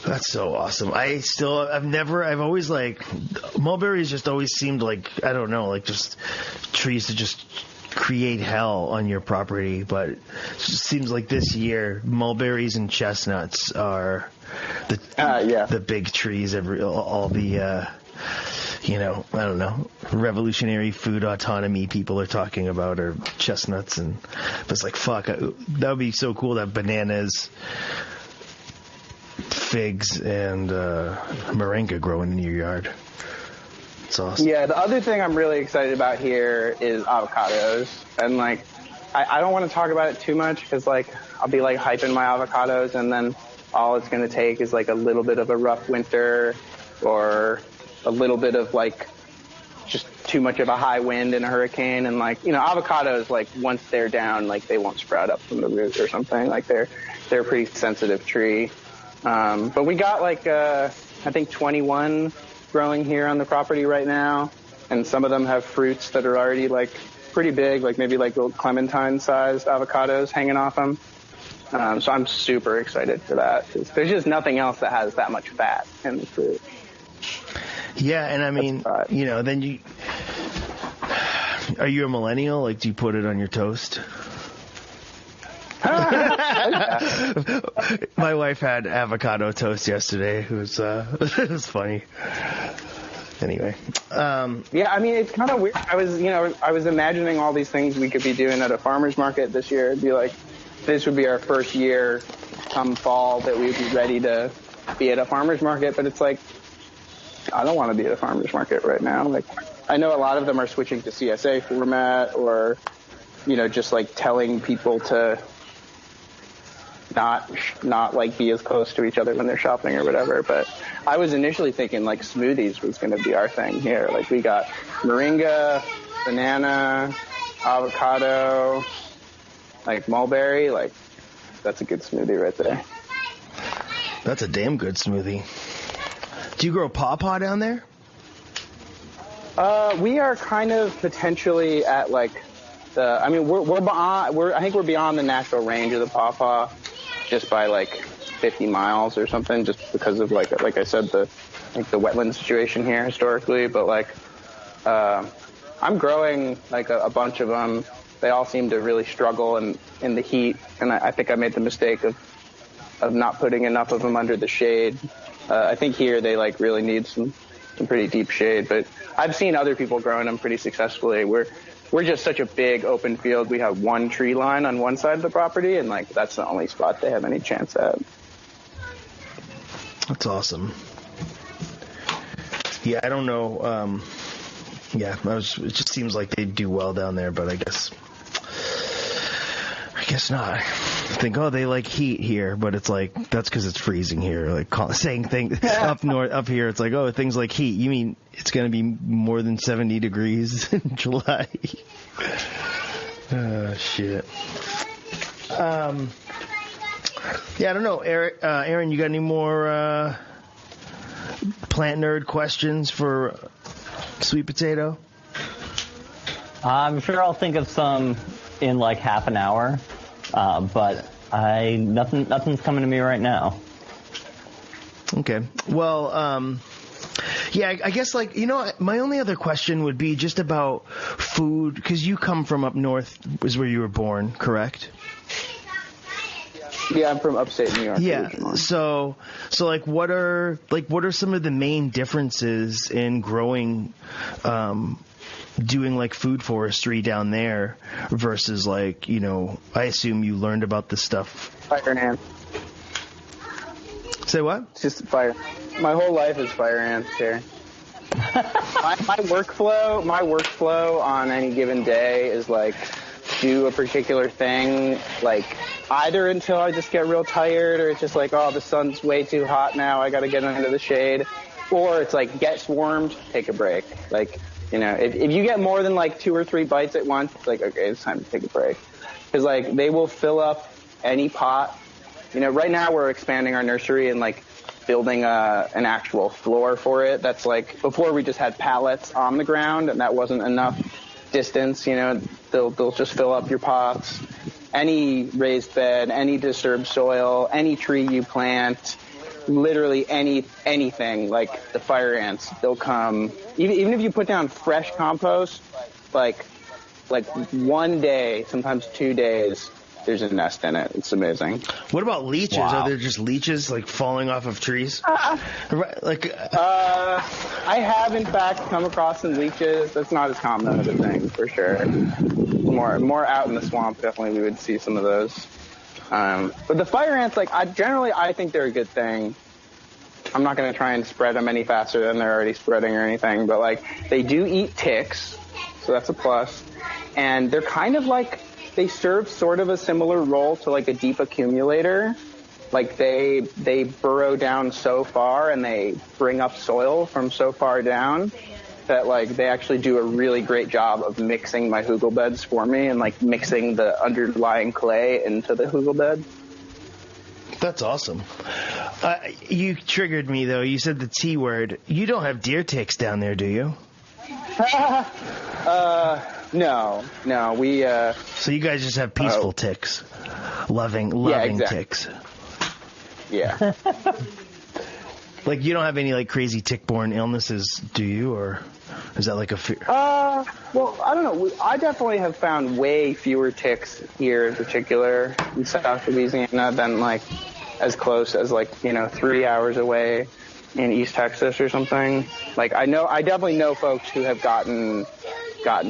That's so awesome. I've always like, mulberries just always seemed like, I don't know, like just trees to just create hell on your property. But it just seems like this year, mulberries and chestnuts are the big trees. All the, I don't know, revolutionary food autonomy people are talking about are chestnuts. And it's like, fuck, that would be so cool to have bananas, figs, and moringa growing in your yard. It's awesome. Yeah, the other thing I'm really excited about here is avocados. And like, I don't want to talk about it too much because like I'll be like hyping my avocados, and then all it's going to take is like a little bit of a rough winter or a little bit of like just too much of a high wind and a hurricane. And like, avocados, like once they're down, like they won't sprout up from the root or something. Like they're a pretty sensitive tree. But we got like, I think 21 growing here on the property right now. And some of them have fruits that are already like pretty big, like maybe like little clementine sized avocados hanging off them. So I'm super excited for that. There's just nothing else that has that much fat in the fruit. Yeah. And I mean, then are you a millennial? Like, do you put it on your toast? My wife had avocado toast yesterday. It was funny. Anyway, yeah, I mean, it's kind of weird. I was imagining all these things we could be doing at a farmer's market this year. It'd be like, this would be our first year come fall that we'd be ready to be at a farmer's market. But it's like, I don't want to be at a farmer's market right now. Like, I know a lot of them are switching to CSA format, or, just like telling people to not like be as close to each other when they're shopping or whatever. But I was initially thinking like smoothies was going to be our thing here. Like we got moringa, banana, avocado, like mulberry. Like that's a good smoothie right there. That's a damn good smoothie. Do you grow pawpaw down there? We are kind of potentially at like I think we're beyond the natural range of the pawpaw just by like 50 miles or something, just because of like I said, the wetland situation here historically. But like, I'm growing like a bunch of them. They all seem to really struggle in the heat. And I think I made the mistake of not putting enough of them under the shade. I think here they like really need some pretty deep shade, but I've seen other people growing them pretty successfully. We're just such a big open field. We have one tree line on one side of the property, and like that's the only spot they have any chance at. That's awesome. Yeah, I don't know. It just seems like they do well down there, but I guess not. I think, they like heat here, but it's like, that's because it's freezing here. Like saying things up here, it's like, things like heat. You mean it's going to be more than 70 degrees in July? Oh, shit. Yeah, I don't know. Aaron, you got any more plant nerd questions for Sweet Potato? I'm sure I'll think of some in like half an hour, but nothing's coming to me right now. Okay. Well, yeah, I guess like, my only other question would be just about food, because you come from up north, is where you were born, correct? Yeah, I'm from upstate New York. Yeah. Originally. So like, what are some of the main differences in growing, doing like food forestry down there versus like, I assume you learned about this stuff. Fire ants. Say what? It's just fire. My whole life is fire ants here. my workflow on any given day is like do a particular thing, like either until I just get real tired, or it's just like, oh, the sun's way too hot now, I got to get into the shade, or it's like get swarmed, take a break. Like, you know, if you get more than like 2 or 3 bites at once, it's like, okay, it's time to take a break, because like they will fill up any pot. You know, right now we're expanding our nursery and like building an actual floor for it. That's like, before we just had pallets on the ground, and that wasn't enough distance. You know, they'll just fill up your pots. Any raised bed, any disturbed soil, any tree you plant, literally anything, like the fire ants, they'll come. Even if you put down fresh compost, like 1 day, sometimes 2 days, there's a nest in it. It's amazing. What about leeches? Wow. Are there just leeches like falling off of trees? I have in fact come across some leeches. That's not as common of a thing, for sure. More out in the swamp, definitely we would see some of those. But the fire ants, like, I think they're a good thing. I'm not going to try and spread them any faster than they're already spreading or anything, but like, they do eat ticks, so that's a plus. And they're kind of like, they serve sort of a similar role to like a deep accumulator. Like they burrow down so far and they bring up soil from so far down that like they actually do a really great job of mixing my hugel beds for me and like mixing the underlying clay into the hugel bed. That's awesome. You triggered me though. You said the T word. You don't have deer ticks down there, do you? No, we. So you guys just have peaceful ticks, loving exactly. ticks. Yeah. Like you don't have any like crazy tick-borne illnesses, do you, or is that like a fear? Well, I don't know. I definitely have found way fewer ticks here, in particular in South Louisiana, than like as close as like 3 hours away in East Texas or something. Like I definitely know folks who have gotten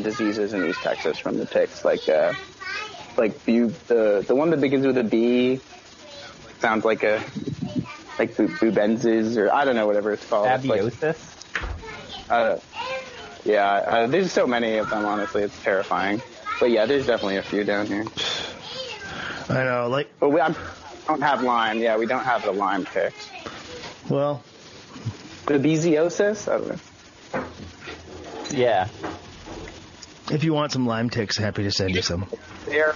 diseases in East Texas from the ticks, like the one that begins with a B sounds like bubenzes, or I don't know, whatever it's called. Abiosis? There's so many of them, honestly, it's terrifying. But yeah, there's definitely a few down here. I know, but we don't have Lyme. Yeah, we don't have the Lyme ticks. Well, the babesiosis? I don't know. Yeah. If you want some Lyme ticks, happy to send you some. They're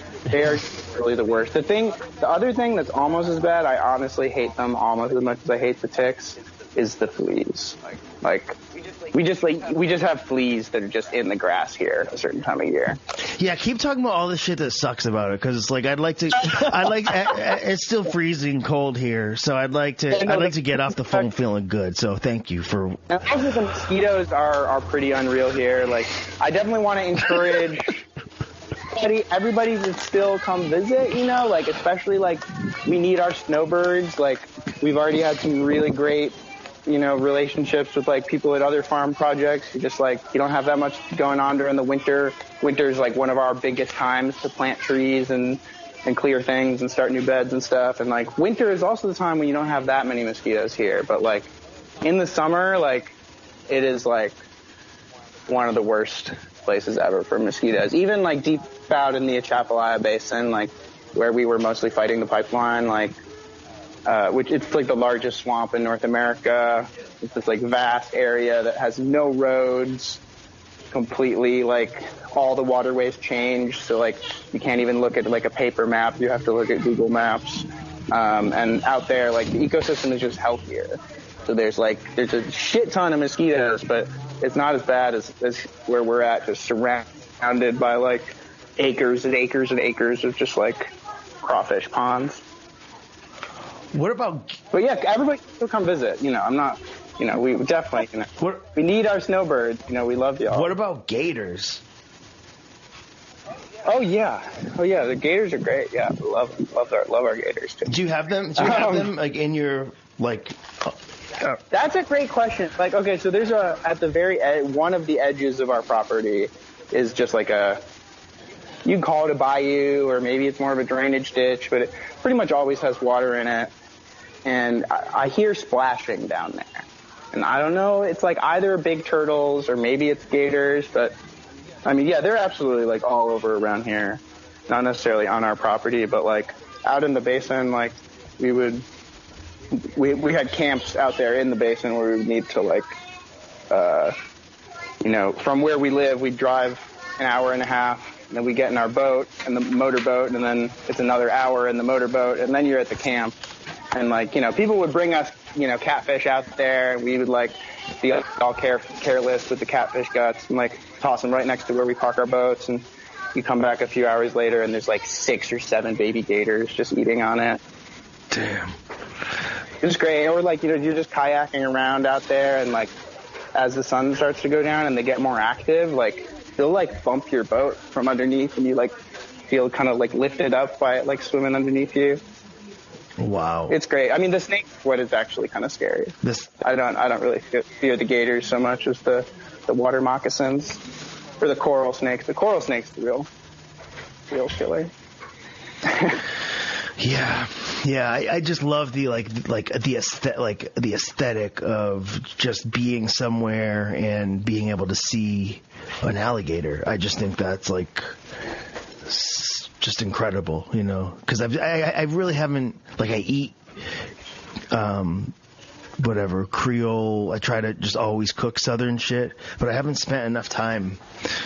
really the worst. The other thing that's almost as bad, I honestly hate them almost as much as I hate the ticks, is the fleas. Like we just have fleas that are just in the grass here a certain time of year. Yeah, keep talking about all the shit that sucks about it, because it's like it's still freezing cold here, so I'd like to get off the phone feeling good. So thank you for. And also the mosquitoes are pretty unreal here. Like I definitely want to encourage everybody to still come visit. Like especially like we need our snowbirds. Like we've already had some really great relationships with like people at other farm projects. You don't have that much going on during the winter. Winter's like one of our biggest times to plant trees and clear things and start new beds and stuff. And like winter is also the time when you don't have that many mosquitoes here. But like in the summer, like it is like one of the worst places ever for mosquitoes. Even like deep out in the Atchafalaya Basin, like where we were mostly fighting the pipeline, like which it's like the largest swamp in North America. It's this like vast area that has no roads, completely like all the waterways changed. So like you can't even look at like a paper map. You have to look at Google Maps. And out there, like the ecosystem is just healthier. So there's a shit ton of mosquitoes, but it's not as bad as where we're at, just surrounded by like acres and acres and acres of just like crawfish ponds. What about? But yeah, everybody will come visit. I'm not. We definitely. We need our snowbirds. We love y'all. What about gators? Oh yeah. The gators are great. Yeah, love our gators too. Do you have them? Do you have them like in your like? That's a great question. Like, okay, so there's at the very one of the edges of our property is just like you can call it a bayou, or maybe it's more of a drainage ditch, but it pretty much always has water in it. And I hear splashing down there. And I don't know, it's like either big turtles or maybe it's gators, but I mean, yeah, they're absolutely like all over around here. not necessarily on our property, but like out in the basin, like we had camps out there in the basin where we would need to like, from where we live, we'd drive an hour and a half, and then we get in our boat and the motorboat, and then it's another hour in the motorboat, and then you're at the camp. And like, people would bring us, catfish out there, and we would like be all careless with the catfish guts and like toss them right next to where we park our boats. And you come back a few hours later and there's like 6 or 7 baby gators just eating on it. Damn. It's great. Or like, you're just kayaking around out there, and like as the sun starts to go down and they get more active, like they'll like bump your boat from underneath, and you like feel kind of like lifted up by it like swimming underneath you. Wow. It's great. I mean, the snake is what is actually kind of scary. I don't really fear the gators so much as the water moccasins or the coral snakes. The coral snake's the real killer. Yeah. I just love the the aesthetic of just being somewhere and being able to see an alligator. I just think that's like just incredible, because I really haven't, like, I eat whatever Creole. I try to just always cook Southern shit, but I haven't spent enough time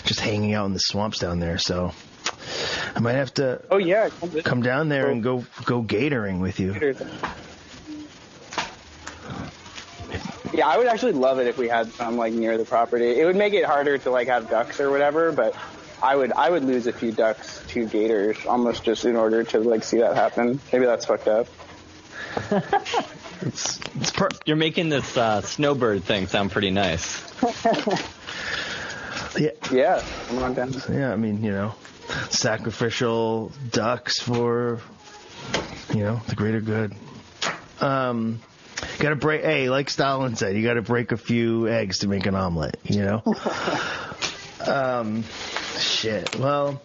just hanging out in the swamps down there. So I might have to. Oh yeah, come down there and go gatoring with you. Yeah, I would actually love it if we had some like near the property. It would make it harder to like have ducks or whatever, but I would lose a few ducks to gators almost just in order to like see that happen. Maybe that's fucked up. You're making this snowbird thing sound pretty nice. Yeah. I'm on down. Yeah, I mean, sacrificial ducks for, the greater good. Gotta break. Hey, like Stalin said, you gotta break a few eggs to make an omelet. Shit. Well,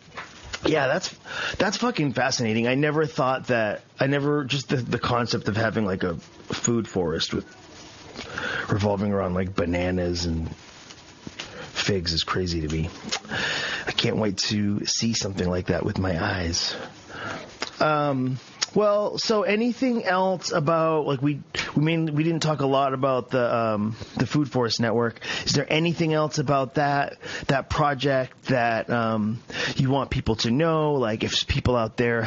yeah, that's fucking fascinating. I never thought that. Just the concept of having like a food forest revolving around like bananas and figs is crazy to me. I can't wait to see something like that with my eyes. Well, so anything else about, like, we didn't talk a lot about the Food Forest Network. Is there anything else about that project that you want people to know? Like, if people out there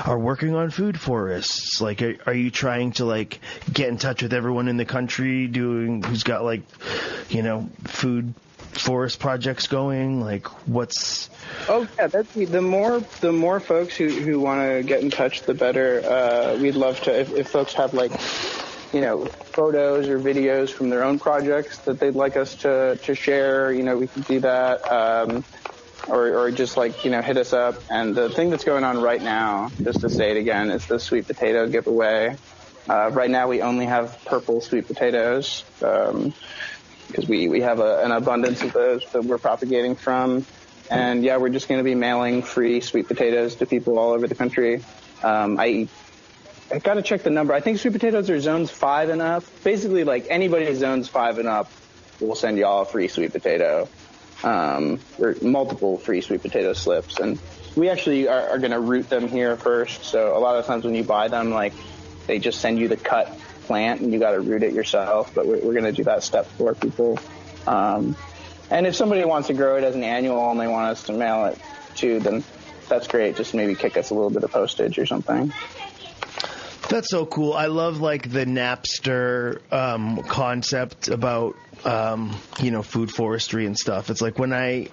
are working on food forests, like, are you trying to like get in touch with everyone in the country who's got like, food forest projects going? Like, what's... Oh yeah, the more folks who want to get in touch, the better. We'd love to if folks have like, photos or videos from their own projects that they'd like us to share. We can do that, or just like hit us up. And the thing that's going on right now, just to say it again, is the sweet potato giveaway. Right now we only have purple sweet potatoes. Because we have an abundance of those that we're propagating from. And yeah, we're just going to be mailing free sweet potatoes to people all over the country. I got to check the number. I think sweet potatoes are zones 5 and up. Basically, like anybody zones 5 and up, we'll send y'all a free sweet potato. Or multiple free sweet potato slips. And we actually are going to root them here first. So a lot of times when you buy them, like they just send you the cut plant and you got to root it yourself. But we're going to do that step for people. And if somebody wants to grow it as an annual and they want us to mail it too, then that's great. Just maybe kick us a little bit of postage or something. That's so cool. I love like the Napster concept about food forestry and stuff. It's like when I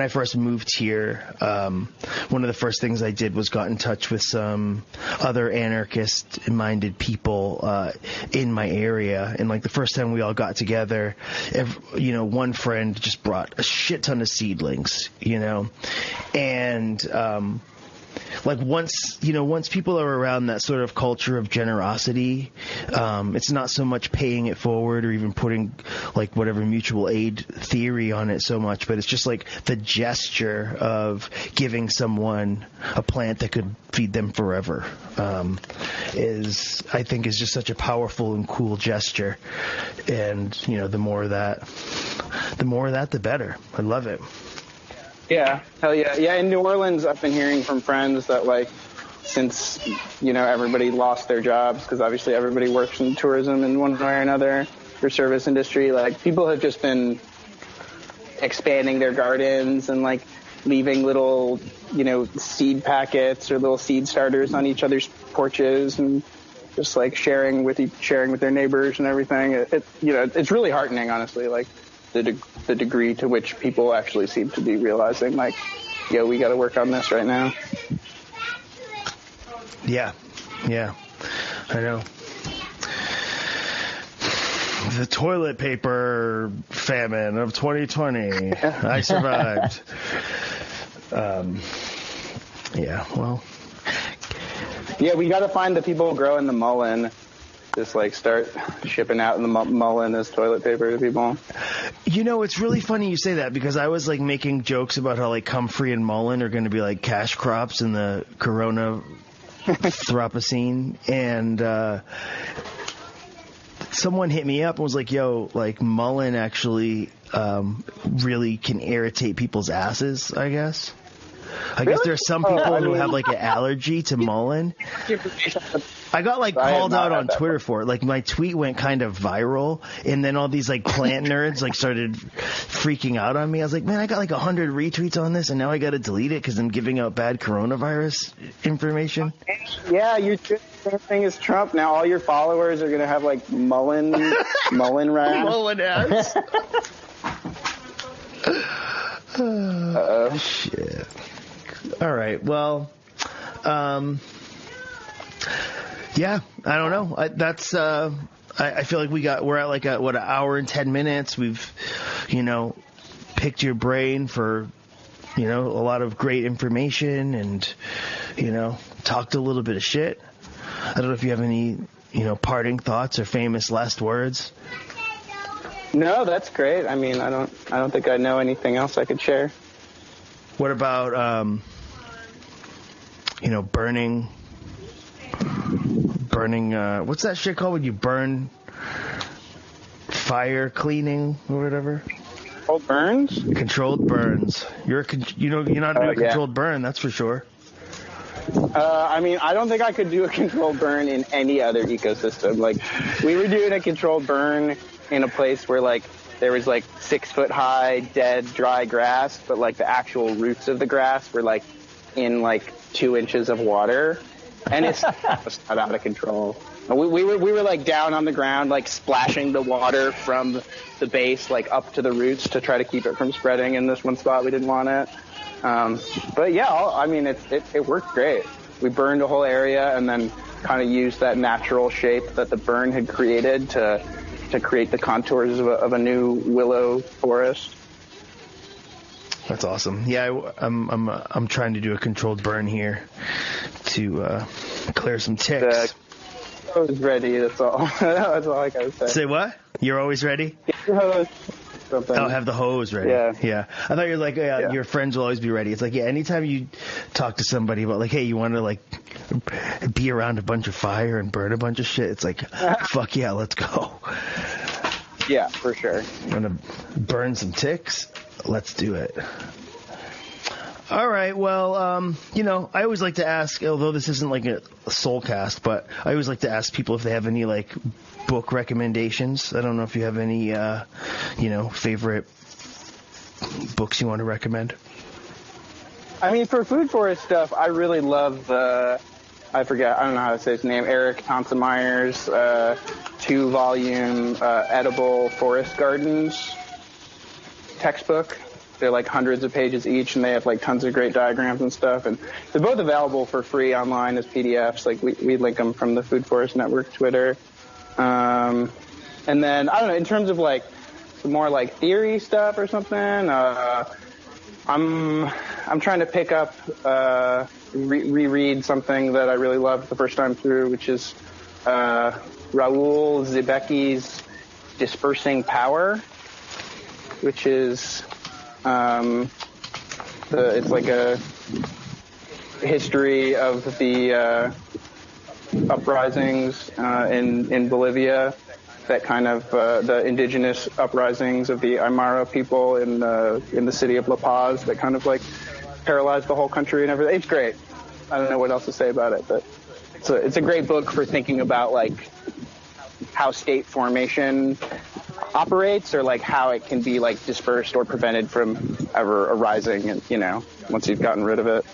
first moved here, one of the first things I did was got in touch with some other anarchist-minded people in my area. And like the first time we all got together, one friend just brought a shit ton of seedlings, and like once people are around that sort of culture of generosity, it's not so much paying it forward or even putting like whatever mutual aid theory on it so much, but it's just like the gesture of giving someone a plant that could feed them forever, I think is just such a powerful and cool gesture. And, the more of that, the better. I love it. Yeah, hell yeah. Yeah, in New Orleans, I've been hearing from friends that, like, since, everybody lost their jobs, because obviously everybody works in tourism in one way or another, or service industry, like, people have just been expanding their gardens and, like, leaving little, seed packets or little seed starters on each other's porches and just, like, sharing with their neighbors and everything. It's really heartening, honestly, like, the degree to which people actually seem to be realizing, like, we got to work on this right now. Yeah, I know. The toilet paper famine of 2020. I survived. Yeah, well. Yeah, we got to find the people growing the mullein. Just, like, start shipping out the mullein as toilet paper to people. It's really funny you say that, because I was, like, making jokes about how, like, comfrey and mullein are going to be, like, cash crops in the Corona Thropocene, and someone hit me up and was like, yo, like, mullein actually really can irritate people's asses, I guess. I guess there are some people who have, like, an allergy to mullein. I got, like, called out on Twitter for it. Like, my tweet went kind of viral, and then all these, like, plant nerds, like, started freaking out on me. I was like, man, I got, like, 100 retweets on this, and now I got to delete it because I'm giving out bad coronavirus information. Yeah, you're doing the same thing as Trump. Now all your followers are going to have, like, mullein rash. Mullein ads. Uh-oh. Shit. All right. Well, yeah, I don't know. I feel like we're at like an hour and 10 minutes. We've, picked your brain for, a lot of great information and, talked a little bit of shit. I don't know if you have any, parting thoughts or famous last words. No, that's great. I mean, I don't think I know anything else I could share. What about, burning, what's that shit called when you burn fire cleaning or whatever? Controlled burns? Controlled burns. You're not doing a controlled burn, that's for sure. I mean, I don't think I could do a controlled burn in any other ecosystem. Like, we were doing a controlled burn in a place where, like, there was, like, 6 foot high, dead, dry grass, but, like, the actual roots of the grass were, like, in, like, 2 inches of water. And it's just not out of control. We were, like, down on the ground, like, splashing the water from the base, like, up to the roots to try to keep it from spreading in this one spot we didn't want it. But, yeah, I mean, it worked great. We burned a whole area and then kind of used that natural shape that the burn had created to create the contours of a new willow forest. That's awesome. Yeah, I'm trying to do a controlled burn here to clear some ticks. I was ready. That's all. That's all I gotta say. Say what? You're always ready? Oh, have the hose ready. Yeah. I thought you were like, your friends will always be ready. It's like, yeah, anytime you talk to somebody about, like, hey, you want to, like, be around a bunch of fire and burn a bunch of shit, it's like, fuck yeah, let's go. Yeah, for sure. Want to burn some ticks? Let's do it. All right, well, I always like to ask, although this isn't like a soul cast, but I always like to ask people if they have any, like, book recommendations. I don't know if you have any, favorite books you want to recommend. I mean, for food forest stuff, I really love I don't know how to say his name, Eric Thompson-Meyer's 2-volume Edible Forest Gardens textbook. They're like hundreds of pages each, and they have like tons of great diagrams and stuff. And they're both available for free online as PDFs. Like we link them from the Food Forest Network Twitter. And then I don't know, in terms of like some more like theory stuff or something. I'm trying to pick up reread something that I really loved the first time through, which is Raoul Zibecki's Dispersing Power, which is it's like a history of the uprisings in Bolivia that kind of the indigenous uprisings of the Aymara people in the city of La Paz that kind of like paralyzed the whole country and everything. It's great. I don't know what else to say about it, but it's a great book for thinking about like how state formation operates, or like how it can be like dispersed or prevented from ever arising, and once you've gotten rid of it.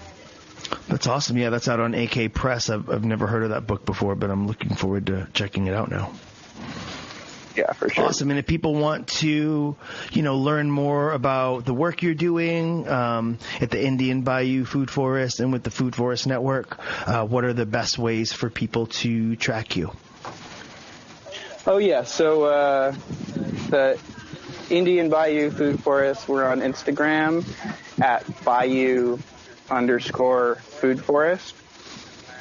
That's awesome. Yeah, that's out on AK Press. I've never heard of that book before, but I'm looking forward to checking it out now. Yeah, for sure. Awesome. And if people want to, learn more about the work you're doing at the Indian Bayou Food Forest and with the Food Forest Network, what are the best ways for people to track you? Oh, yeah. So the Indian Bayou Food Forest, we're on Instagram at Bayou_Food Forest.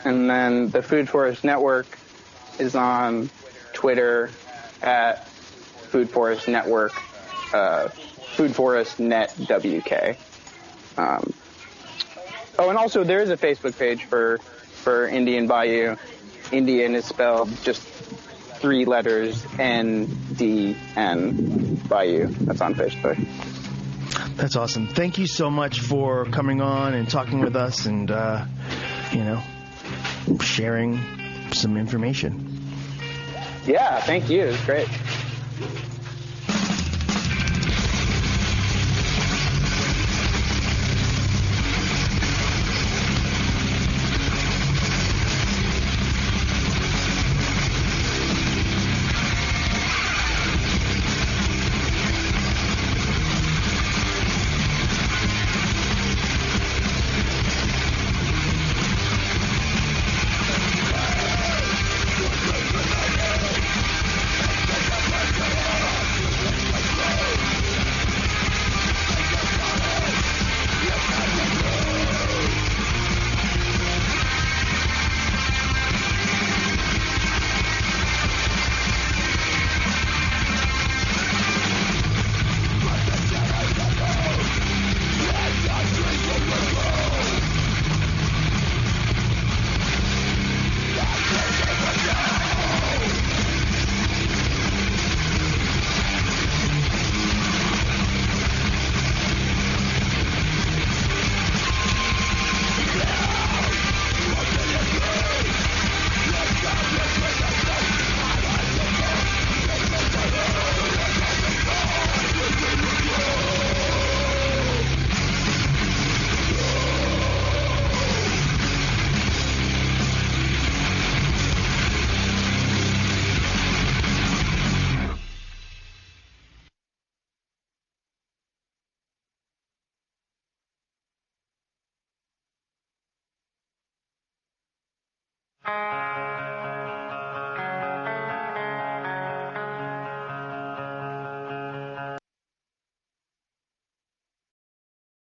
And then the Food Forest Network is on Twitter at Food Forest Network, Food Forest Net WK. And also there is a Facebook page for Indian Bayou. Indian is spelled just 3 letters, NDN Bayou. That's on Facebook. That's awesome. Thank you so much for coming on and talking with us and, sharing some information. Yeah, thank you. It was great.